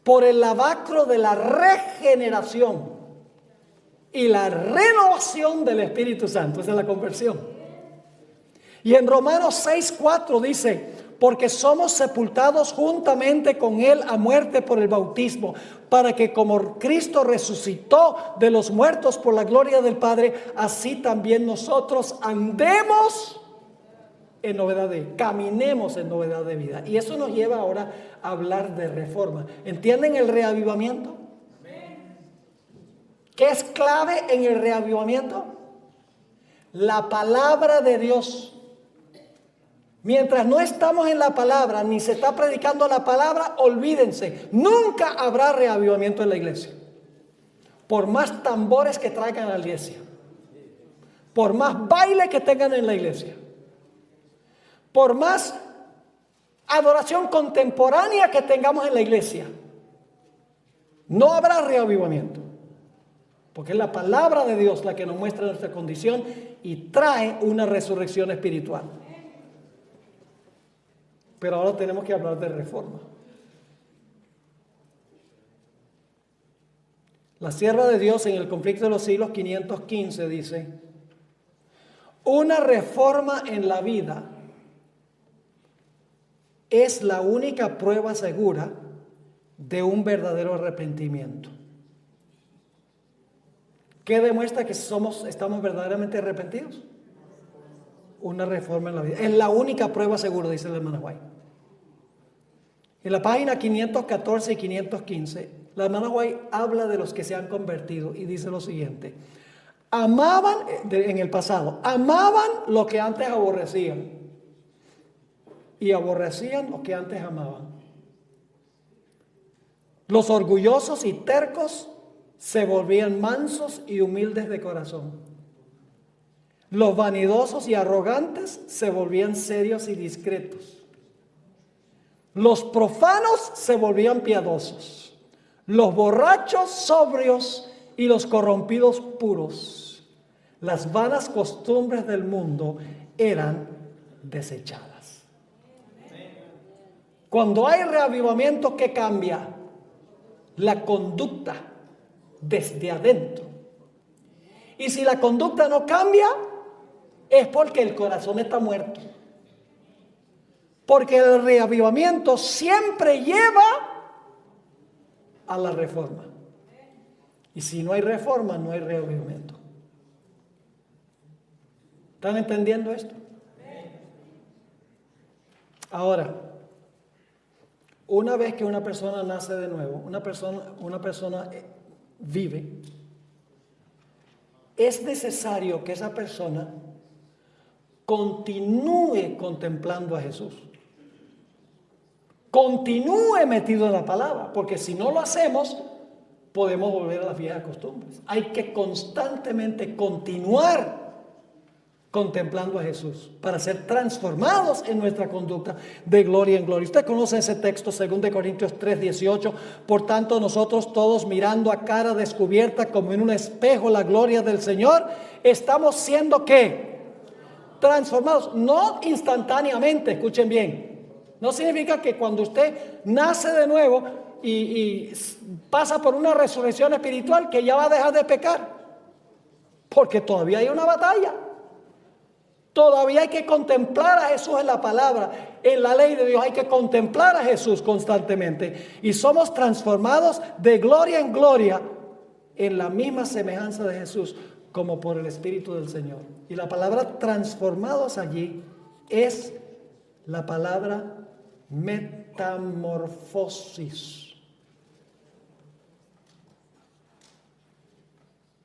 por el lavacro de la regeneración y la renovación del Espíritu Santo. Esa es la conversión. Y en Romanos 6:4 dice, porque somos sepultados juntamente con Él a muerte por el bautismo, para que como Cristo resucitó de los muertos por la gloria del Padre, así también nosotros andemos en novedad de vida, caminemos en novedad de vida. Y eso nos lleva ahora a hablar de reforma. ¿Entienden el reavivamiento? ¿Qué es clave en el reavivamiento? La palabra de Dios. Mientras no estamos en la palabra, ni se está predicando la palabra, olvídense, nunca habrá reavivamiento en la iglesia. Por más tambores que traigan a la iglesia, por más baile que tengan en la iglesia, por más adoración contemporánea que tengamos en la iglesia, no habrá reavivamiento. Porque es la palabra de Dios la que nos muestra nuestra condición y trae una resurrección espiritual. Pero ahora tenemos que hablar de reforma. La sierva de Dios en el conflicto de los siglos 515 dice: una reforma en la vida es la única prueba segura de un verdadero arrepentimiento. ¿Qué demuestra que estamos verdaderamente arrepentidos? Una reforma en la vida. Es la única prueba segura, dice la hermana White. En la página 514 y 515, la hermana White habla de los que se han convertido y dice lo siguiente: amaban, en el pasado, amaban lo que antes aborrecían y aborrecían lo que antes amaban. Los orgullosos y tercos se volvían mansos y humildes de corazón. Los vanidosos y arrogantes se volvían serios y discretos. Los profanos se volvían piadosos. Los borrachos sobrios y los corrompidos puros. Las vanas costumbres del mundo eran desechadas. Cuando hay reavivamiento, ¿qué cambia? La conducta desde adentro. Y si la conducta no cambia, es porque el corazón está muerto. Porque el reavivamiento siempre lleva a la reforma. Y si no hay reforma, no hay reavivamiento. ¿Están entendiendo esto? Ahora, una vez que una persona nace de nuevo, una persona vive, es necesario que esa persona continúe contemplando a Jesús. Continúe metido en la palabra, porque si no lo hacemos, podemos volver a las viejas costumbres. Hay que constantemente continuar contemplando a Jesús para ser transformados en nuestra conducta de gloria en gloria. Usted conoce ese texto, 2 Corintios 3:18. Por tanto, nosotros todos, mirando a cara descubierta como en un espejo la gloria del Señor, estamos siendo ¿qué? Transformados, no instantáneamente, escuchen bien. No significa que cuando usted nace de nuevo y pasa por una resurrección espiritual que ya va a dejar de pecar, porque todavía hay una batalla. Todavía hay que contemplar a Jesús en la palabra, en la ley de Dios. Hay que contemplar a Jesús constantemente. Y somos transformados de gloria en gloria en la misma semejanza de Jesús, como por el Espíritu del Señor. Y la palabra transformados allí es la palabra metamorfosis.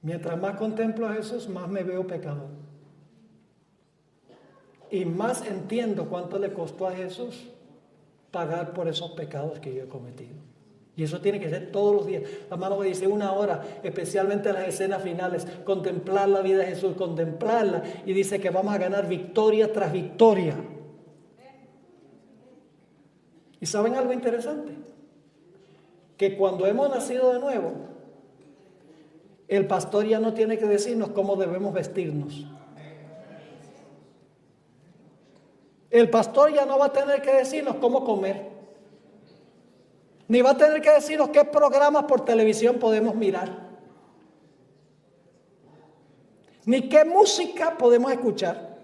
Mientras más contemplo a Jesús, más me veo pecador. Y más entiendo cuánto le costó a Jesús pagar por esos pecados que yo he cometido. Y eso tiene que ser todos los días. La mano me dice 1 hora, especialmente en las escenas finales, contemplar la vida de Jesús, contemplarla. Y dice que vamos a ganar victoria tras victoria. ¿Y saben algo interesante? Que cuando hemos nacido de nuevo, el pastor ya no tiene que decirnos cómo debemos vestirnos. El pastor ya no va a tener que decirnos cómo comer. Ni va a tener que decirnos qué programas por televisión podemos mirar. Ni qué música podemos escuchar.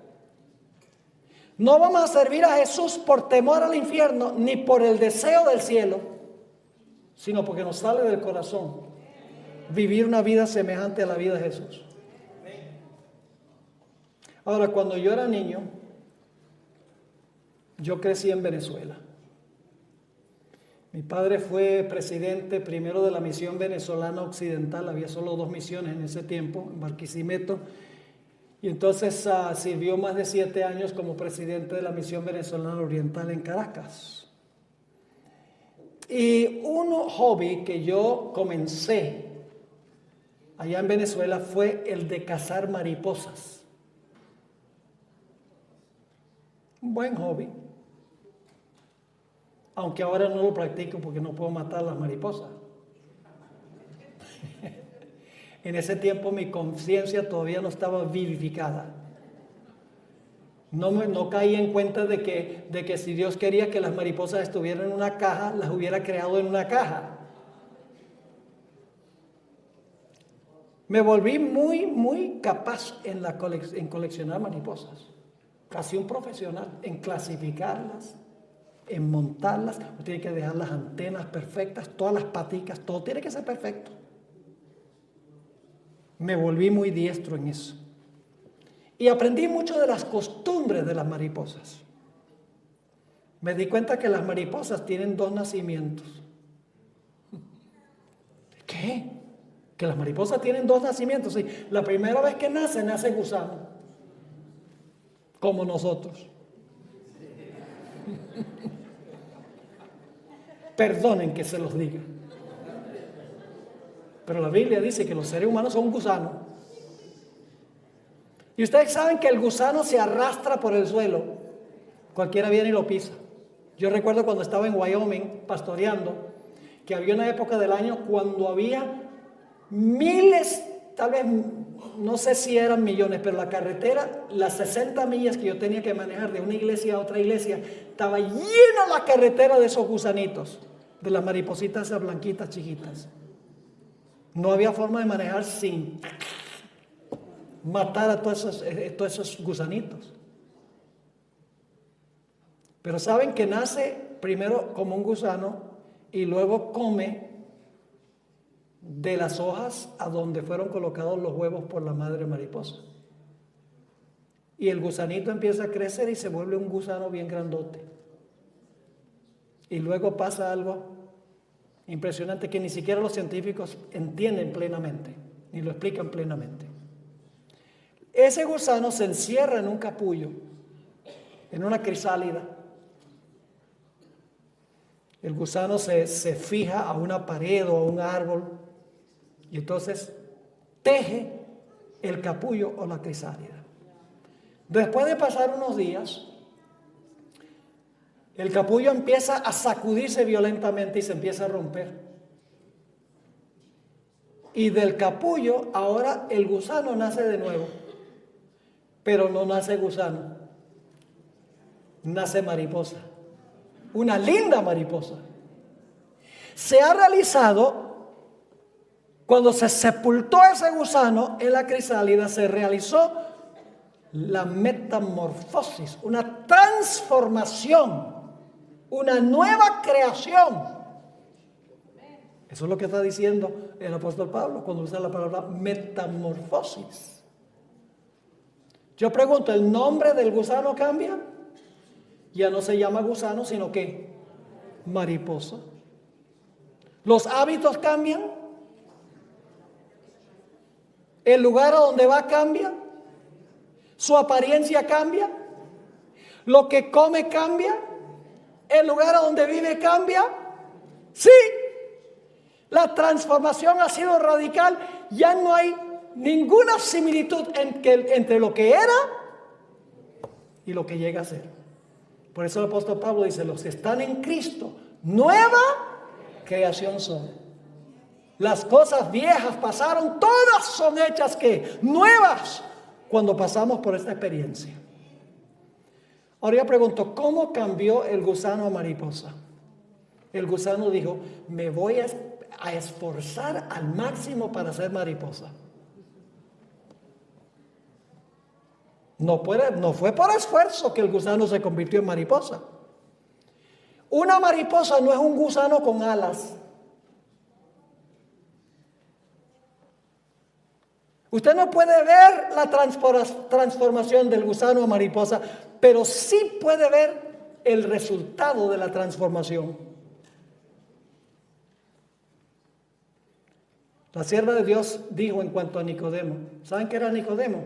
No vamos a servir a Jesús por temor al infierno, ni por el deseo del cielo, sino porque nos sale del corazón vivir una vida semejante a la vida de Jesús. Ahora, cuando yo era niño, yo crecí en Venezuela. Mi padre fue presidente primero de la misión venezolana occidental, había solo 2 misiones en ese tiempo, en Barquisimeto, y entonces sirvió más de 7 años como presidente de la misión venezolana oriental en Caracas. Y un hobby que yo comencé allá en Venezuela fue el de cazar mariposas. Un buen hobby. Aunque ahora no lo practico porque no puedo matar las mariposas. En ese tiempo mi conciencia todavía no estaba vivificada. No caí en cuenta de que si Dios quería que las mariposas estuvieran en una caja, las hubiera creado en una caja. Me volví muy capaz en coleccionar mariposas. Casi un profesional en clasificarlas, en montarlas. Uno tiene que dejar las antenas perfectas, todas las paticas, todo tiene que ser perfecto. Me volví muy diestro en eso. Y aprendí mucho de las costumbres de las mariposas. Me di cuenta que las mariposas tienen 2 nacimientos. ¿Qué? Que las mariposas tienen 2 nacimientos. Sí, la primera vez que nace gusano, como nosotros. Perdonen que se los diga, pero la Biblia dice que los seres humanos son gusanos. Y ustedes saben que el gusano se arrastra por el suelo. Cualquiera viene y lo pisa. Yo recuerdo cuando estaba en Wyoming pastoreando, que había una época del año cuando había miles, tal vez, no sé si eran millones, pero la carretera, las 60 millas que yo tenía que manejar de una iglesia a otra iglesia, estaba llena la carretera de esos gusanitos, de las maripositas esas blanquitas chiquitas. No había forma de manejar sin matar a todos esos gusanitos. Pero saben que nace primero como un gusano y luego come de las hojas a donde fueron colocados los huevos por la madre mariposa. Y el gusanito empieza a crecer y se vuelve un gusano bien grandote. Y luego pasa algo impresionante que ni siquiera los científicos entienden plenamente, ni lo explican plenamente. Ese gusano se encierra en un capullo, en una crisálida. El gusano se fija a una pared o a un árbol y entonces teje el capullo o la crisálida. Después de pasar unos días, el capullo empieza a sacudirse violentamente y se empieza a romper. Y del capullo ahora el gusano nace de nuevo, pero no nace gusano, nace mariposa. Una linda mariposa. Se ha realizado, cuando se sepultó ese gusano en la crisálida, se realizó la metamorfosis, una transformación, una nueva creación. Eso es lo que está diciendo el apóstol Pablo cuando usa la palabra metamorfosis. Yo pregunto, ¿el nombre del gusano cambia? Ya no se llama gusano, sino que mariposa. Los hábitos cambian. El lugar a donde va cambia. Su apariencia cambia. Lo que come cambia. El lugar a donde vive cambia. Sí. La transformación ha sido radical. Ya no hay ninguna similitud entre lo que era y lo que llega a ser. Por eso el apóstol Pablo dice, los que están en Cristo, nueva creación son. Las cosas viejas pasaron, todas son hechas ¿qué? Nuevas cuando pasamos por esta experiencia. Ahora yo pregunto, ¿cómo cambió el gusano a mariposa? El gusano dijo, me voy a esforzar al máximo para ser mariposa. No fue por esfuerzo que el gusano se convirtió en mariposa. Una mariposa no es un gusano con alas. Usted no puede ver la transformación del gusano a mariposa, pero sí puede ver el resultado de la transformación. La sierva de Dios dijo en cuanto a Nicodemo, ¿saben qué era Nicodemo?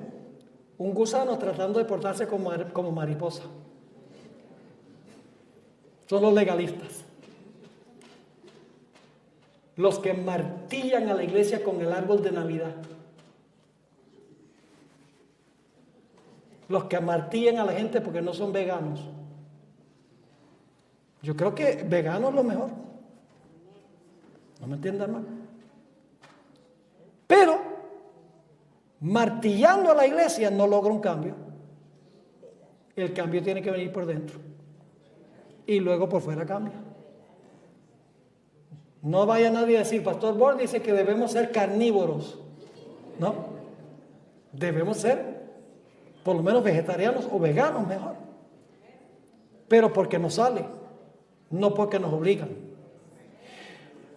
Un gusano tratando de portarse como mariposa. Son los legalistas. Los que martillan a la iglesia con el árbol de Navidad. Los que amartillan a la gente porque no son veganos. Yo creo que vegano es lo mejor. No me entiendan mal. Pero martillando a la iglesia no logra un cambio. El cambio tiene que venir por dentro. Y luego por fuera cambia. No vaya nadie a decir, Pastor Bor dice que debemos ser carnívoros. No. Debemos ser por lo menos vegetarianos o veganos mejor. Pero porque nos sale, no porque nos obligan.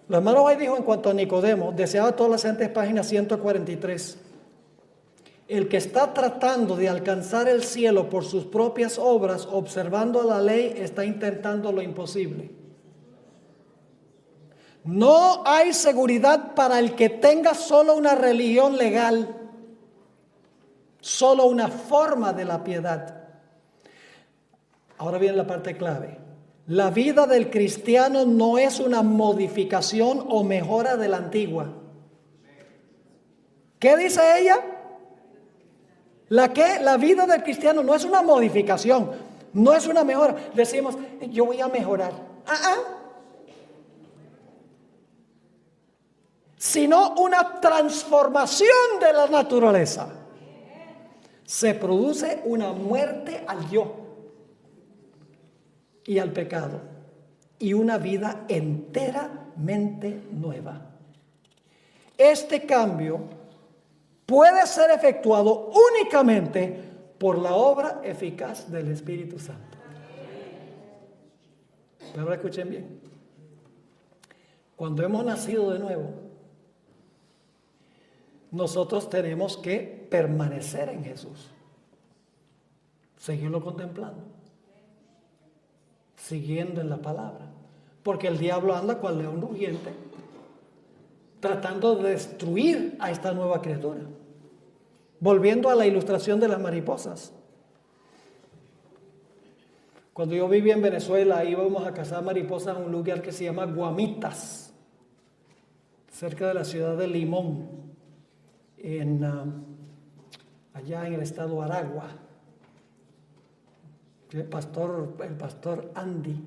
La hermana hoy dijo en cuanto a Nicodemo, deseaba todas las antes páginas 143. El que está tratando de alcanzar el cielo por sus propias obras, observando la ley, está intentando lo imposible. No hay seguridad para el que tenga solo una religión legal, solo una forma de la piedad. Ahora viene la parte clave. La vida del cristiano no es una modificación o mejora de la antigua. ¿Qué dice ella? La vida del cristiano no es una modificación, no es una mejora. Decimos, yo voy a mejorar. Sino una transformación de la naturaleza. Se produce una muerte al yo y al pecado y una vida enteramente nueva. Este cambio puede ser efectuado únicamente por la obra eficaz del Espíritu Santo. Pero ahora escuchen bien. Cuando hemos nacido de nuevo, nosotros tenemos que permanecer en Jesús. Seguirlo contemplando. Siguiendo en la palabra. Porque el diablo anda cual león rugiente, tratando de destruir a esta nueva criatura. Volviendo a la ilustración de las mariposas. Cuando yo vivía en Venezuela, íbamos a cazar mariposas en un lugar que se llama Guamitas, cerca de la ciudad de Limón, allá en el estado Aragua. El pastor Andy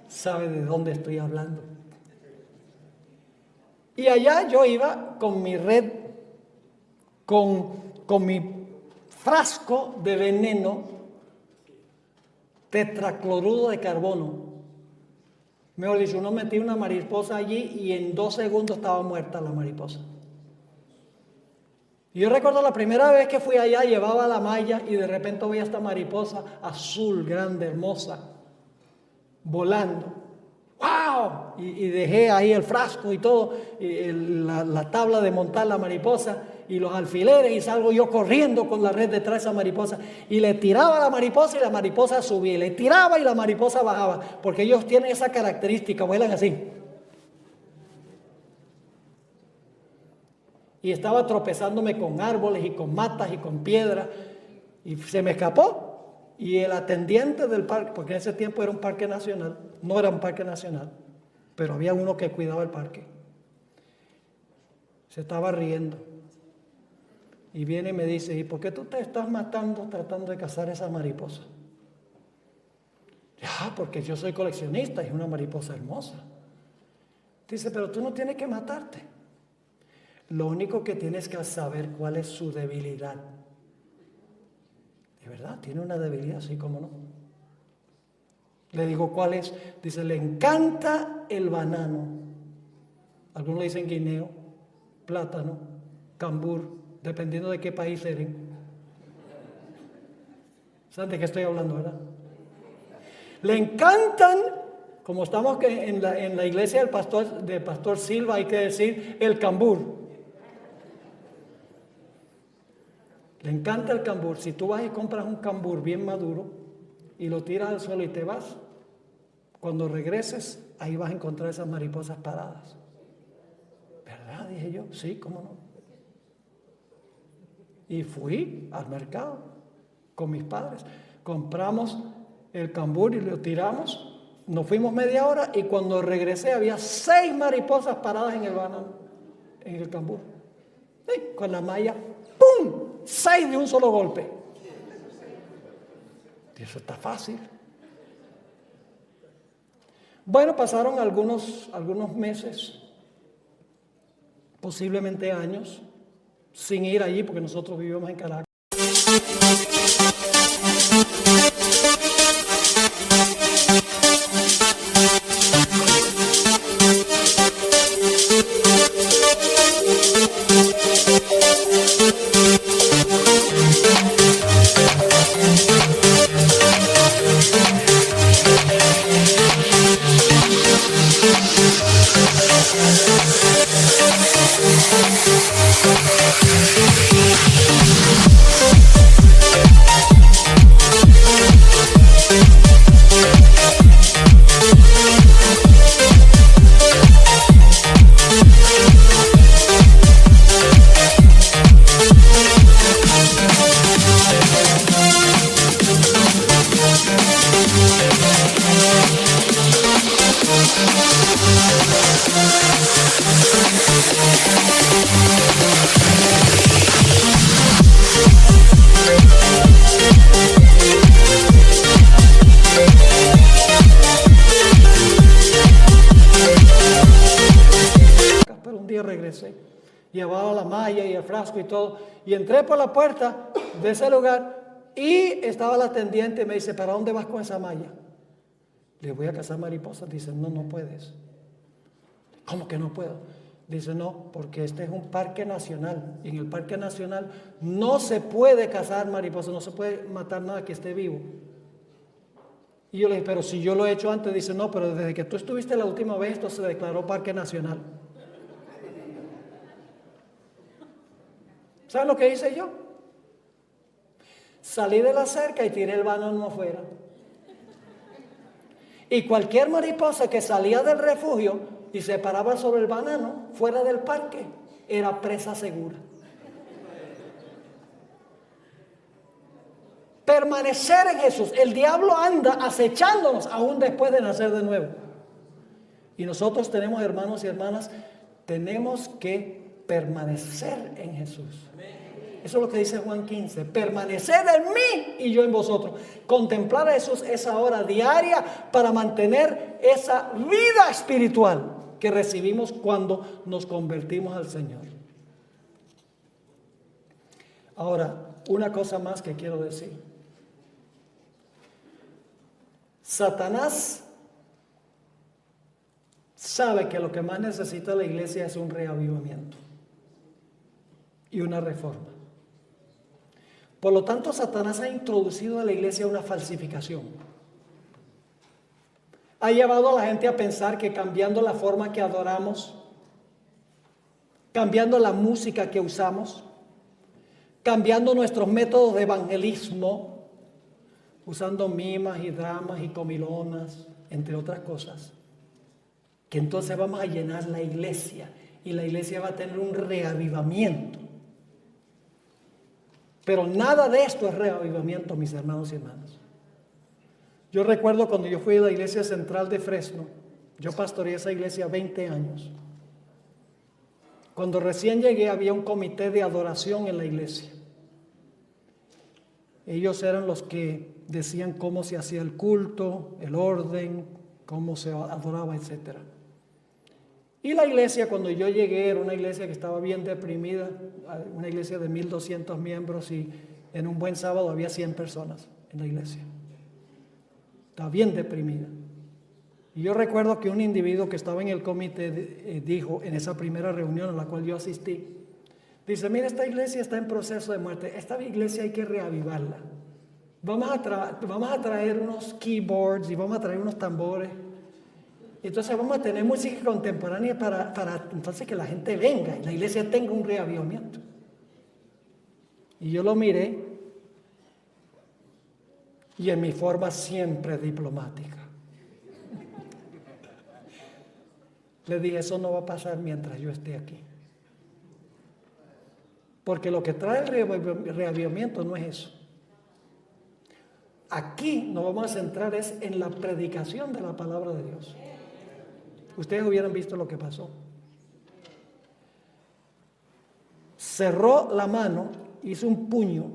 sabe de dónde estoy hablando. Y allá yo iba con mi red, con mi frasco de veneno tetracloruro de carbono. Mejor dicho, uno metía una mariposa allí y en 2 segundos estaba muerta la mariposa. Y yo recuerdo la primera vez que fui allá, llevaba la malla y de repente veía esta mariposa azul, grande, hermosa, volando. ¡Wow! Y dejé ahí el frasco y todo, y la tabla de montar la mariposa y los alfileres, y salgo yo corriendo con la red detrás de esa mariposa y le tiraba a la mariposa y la mariposa subía, y le tiraba y la mariposa bajaba, porque ellos tienen esa característica, vuelan así. Y estaba tropezándome con árboles y con matas y con piedras y se me escapó. Y el atendiente del parque, porque en ese tiempo era un parque nacional, no era un parque nacional, pero había uno que cuidaba el parque, se estaba riendo y viene y me dice, ¿y por qué tú te estás matando tratando de cazar esa mariposa? Porque yo soy coleccionista y es una mariposa hermosa. Dice, pero tú no tienes que matarte. Lo único que tienes que saber cuál es su debilidad. De verdad, tiene una debilidad, así como no. Le digo, ¿cuál es? Dice, le encanta el banano. Algunos le dicen guineo, plátano, cambur, dependiendo de qué país eres. ¿Saben de qué estoy hablando, verdad? Le encantan, como estamos en la iglesia del pastor Silva, hay que decir el cambur. Le encanta el cambur. Si tú vas y compras un cambur bien maduro y lo tiras al suelo y te vas, cuando regreses, ahí vas a encontrar esas mariposas paradas. Ah, dije yo, sí, cómo no. Y fui al mercado con mis padres. Compramos el cambur y lo tiramos. Nos fuimos media hora y cuando regresé había 6 mariposas paradas en el banano, en el cambur. Con la malla, ¡pum! 6 de un solo golpe. Y eso está fácil. Bueno, pasaron algunos meses, posiblemente años, sin ir allí porque nosotros vivíamos en Caracas. Pero un día regresé, llevaba la malla y el frasco y todo, y entré por la puerta de ese lugar y estaba la atendiente y me dice, ¿para dónde vas con esa malla? Le voy a cazar mariposas. Dice, no, no puedes. ¿Cómo que no puedo? Dice, no, porque este es un parque nacional. Y en el parque nacional no se puede cazar mariposas, no se puede matar nada que esté vivo. Y yo le dije, pero si yo lo he hecho antes. Dice, no, pero desde que tú estuviste la última vez, esto se declaró parque nacional. ¿Saben lo que hice yo? Salí de la cerca y tiré el banano afuera. Y cualquier mariposa que salía del refugio y se paraba sobre el banano, fuera del parque, era presa segura. Permanecer en Jesús. El diablo anda acechándonos aún después de nacer de nuevo. Y nosotros tenemos, hermanos y hermanas, tenemos que permanecer en Jesús. Eso es lo que dice Juan 15. Permanecer en mí y yo en vosotros. Contemplar a Jesús esa hora diaria para mantener esa vida espiritual que recibimos cuando nos convertimos al Señor. Ahora, una cosa más que quiero decir. Satanás sabe que lo que más necesita la iglesia es un reavivamiento y una reforma. Por lo tanto, Satanás ha introducido a la iglesia una falsificación. Ha llevado a la gente a pensar que cambiando la forma que adoramos, cambiando la música que usamos, cambiando nuestros métodos de evangelismo, usando mimas y dramas y comilonas, entre otras cosas, que entonces vamos a llenar la iglesia y la iglesia va a tener un reavivamiento. Pero nada de esto es reavivamiento, mis hermanos y hermanas. Yo recuerdo cuando yo fui a la iglesia central de Fresno, yo pastoreé esa iglesia 20 años. Cuando recién llegué había un comité de adoración en la iglesia. Ellos eran los que decían cómo se hacía el culto, el orden, cómo se adoraba, etc. Y la iglesia, cuando yo llegué, era una iglesia que estaba bien deprimida, una iglesia de 1,200 miembros y en un buen sábado había 100 personas en la iglesia. Estaba bien deprimida. Y yo recuerdo que un individuo que estaba en el comité dijo en esa primera reunión a la cual yo asistí, dice, mira, esta iglesia está en proceso de muerte, esta iglesia hay que reavivarla. Vamos a traer unos keyboards y vamos a traer unos tambores. Entonces vamos a tener música contemporánea para entonces que la gente venga y la iglesia tenga un reavivamiento. Y yo lo miré y en mi forma siempre diplomática le dije, eso no va a pasar mientras yo esté aquí. Porque lo que trae el reavivamiento no es eso. Aquí nos vamos a centrar es en la predicación de la palabra de Dios. Ustedes hubieran visto lo que pasó. Cerró la mano, hizo un puño,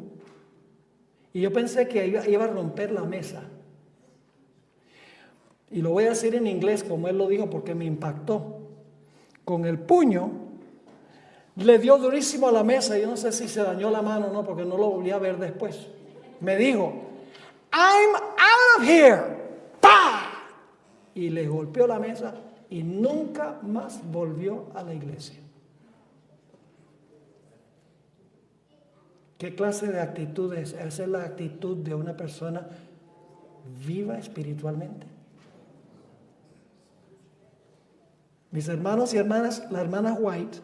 y yo pensé que iba a romper la mesa. Y lo voy a decir en inglés como él lo dijo porque me impactó. Con el puño le dio durísimo a la mesa. Yo no sé si se dañó la mano o no, porque no lo volví a ver después. Me dijo, I'm out of here. ¡Pah! Y le golpeó la mesa y nunca más volvió a la iglesia. ¿Qué clase de actitud es? Esa es la actitud de una persona viva espiritualmente. Mis hermanos y hermanas, la hermana White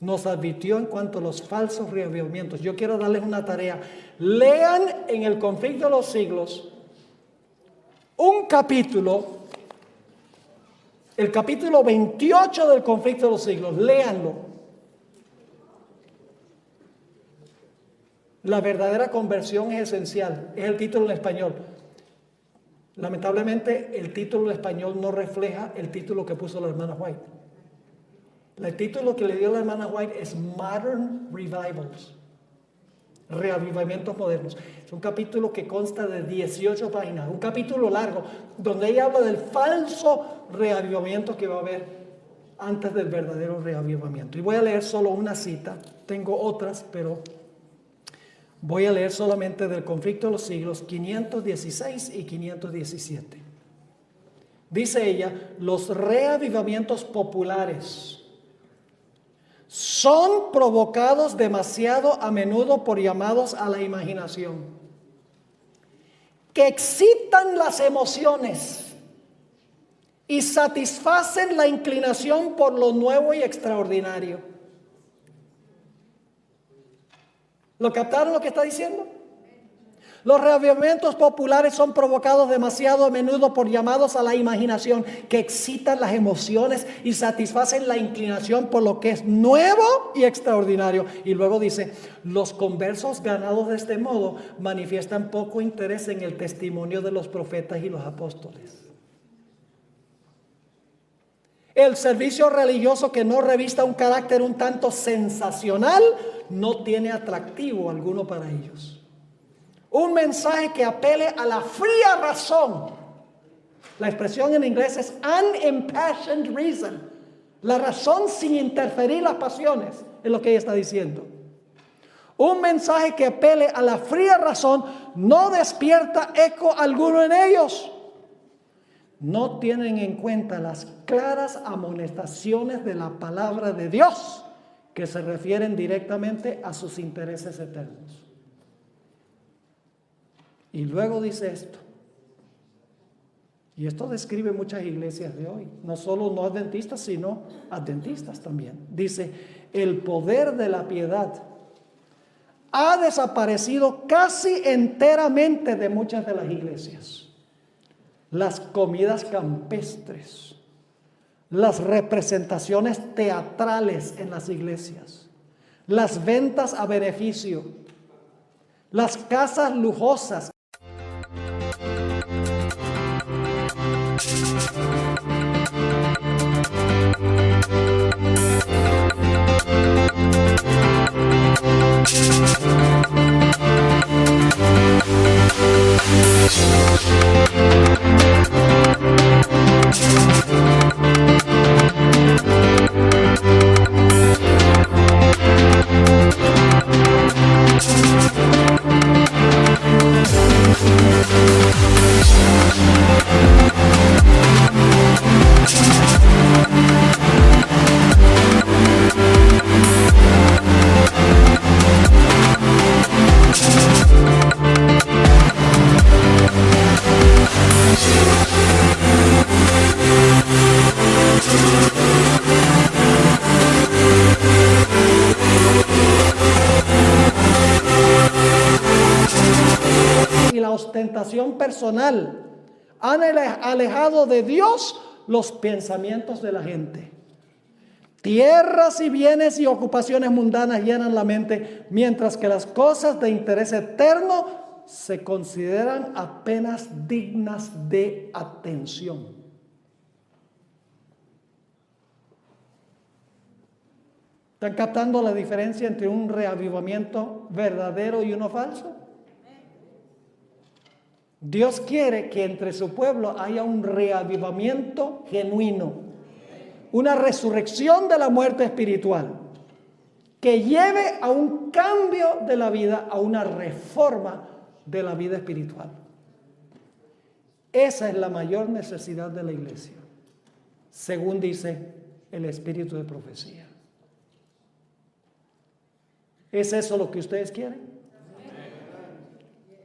nos advirtió en cuanto a los falsos reavivamientos. Yo quiero darles una tarea. Lean en el Conflicto de los Siglos un capítulo, el capítulo 28 del Conflicto de los Siglos. Léanlo. La verdadera conversión es esencial. Es el título en español. Lamentablemente, el título en español no refleja el título que puso la hermana White. El título que le dio la hermana White es Modern Revivals. Reavivamientos modernos. Es un capítulo que consta de 18 páginas. Un capítulo largo, donde ella habla del falso reavivamiento que va a haber antes del verdadero reavivamiento. Y voy a leer solo una cita. Tengo otras, pero voy a leer solamente del Conflicto de los Siglos 516 y 517. Dice ella, los reavivamientos populares son provocados demasiado a menudo por llamados a la imaginación, que excitan las emociones y satisfacen la inclinación por lo nuevo y extraordinario. ¿Lo captaron lo que está diciendo? Los reavivamientos populares son provocados demasiado a menudo por llamados a la imaginación que excitan las emociones y satisfacen la inclinación por lo que es nuevo y extraordinario. Y luego dice, los conversos ganados de este modo manifiestan poco interés en el testimonio de los profetas y los apóstoles. El servicio religioso que no revista un carácter un tanto sensacional no tiene atractivo alguno para ellos. Un mensaje que apele a la fría razón. La expresión en inglés es unimpassioned reason. La razón sin interferir las pasiones es lo que ella está diciendo. Un mensaje que apele a la fría razón no despierta eco alguno en ellos. No tienen en cuenta las claras amonestaciones de la palabra de Dios que se refieren directamente a sus intereses eternos. Y luego dice esto, y esto describe muchas iglesias de hoy, no solo no adventistas, sino adventistas también. Dice, el poder de la piedad ha desaparecido casi enteramente de muchas de las iglesias. Las comidas campestres, las representaciones teatrales en las iglesias, las ventas a beneficio, las casas lujosas. Ostentación personal han alejado de Dios los pensamientos de la gente. Tierras y bienes y ocupaciones mundanas llenan la mente, mientras que las cosas de interés eterno se consideran apenas dignas de atención. ¿Están captando la diferencia entre un reavivamiento verdadero y uno falso? Dios quiere que entre su pueblo haya un reavivamiento genuino, una resurrección de la muerte espiritual, que lleve a un cambio de la vida, a una reforma de la vida espiritual. Esa es la mayor necesidad de la iglesia, según dice el espíritu de profecía. ¿Es eso lo que ustedes quieren?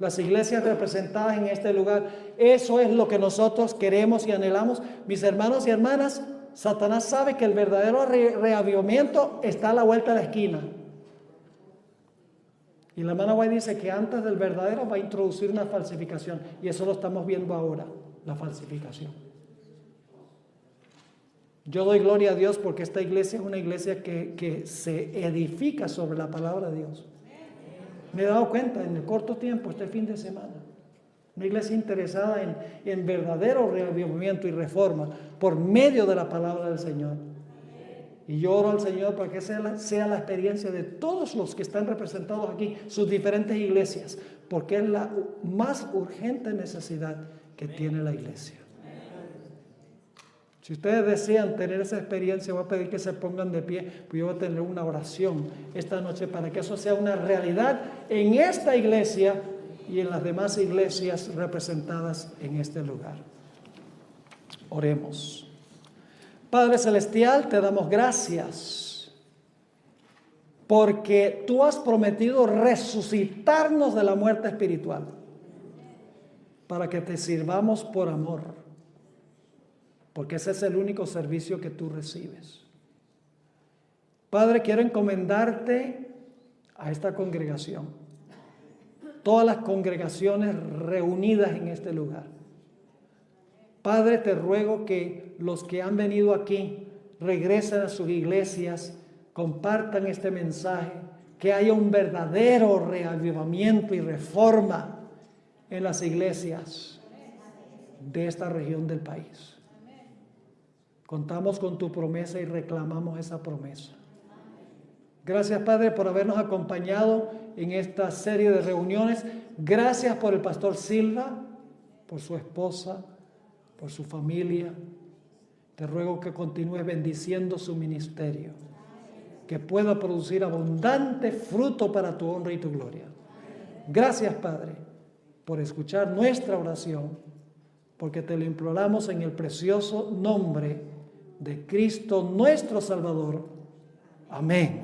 Las iglesias representadas en este lugar, eso es lo que nosotros queremos y anhelamos. Mis hermanos y hermanas, Satanás sabe que el verdadero reavivamiento está a la vuelta de la esquina. Y la hermana White dice que antes del verdadero va a introducir una falsificación. Y eso lo estamos viendo ahora, la falsificación. Yo doy gloria a Dios porque esta iglesia es una iglesia que se edifica sobre la palabra de Dios. Me he dado cuenta en el corto tiempo, este fin de semana. Una iglesia interesada en verdadero reavivamiento y reforma por medio de la palabra del Señor. Y yo oro al Señor para que sea la experiencia de todos los que están representados aquí, sus diferentes iglesias, porque es la más urgente necesidad que tiene la iglesia. Si ustedes desean tener esa experiencia, voy a pedir que se pongan de pie, pues yo voy a tener una oración esta noche para que eso sea una realidad en esta iglesia y en las demás iglesias representadas en este lugar. Oremos. Padre Celestial, te damos gracias porque tú has prometido resucitarnos de la muerte espiritual para que te sirvamos por amor, porque ese es el único servicio que tú recibes. Padre, quiero encomendarte a esta congregación, todas las congregaciones reunidas en este lugar. Padre, te ruego que los que han venido aquí regresen a sus iglesias, compartan este mensaje, que haya un verdadero reavivamiento y reforma en las iglesias de esta región del país. Contamos con tu promesa y reclamamos esa promesa. Gracias, Padre, por habernos acompañado en esta serie de reuniones. Gracias por el pastor Silva, por su esposa, por su familia. Te ruego que continúes bendiciendo su ministerio, que pueda producir abundante fruto para tu honra y tu gloria. Gracias, Padre, por escuchar nuestra oración, porque te lo imploramos en el precioso nombre de Cristo nuestro Salvador. Amén.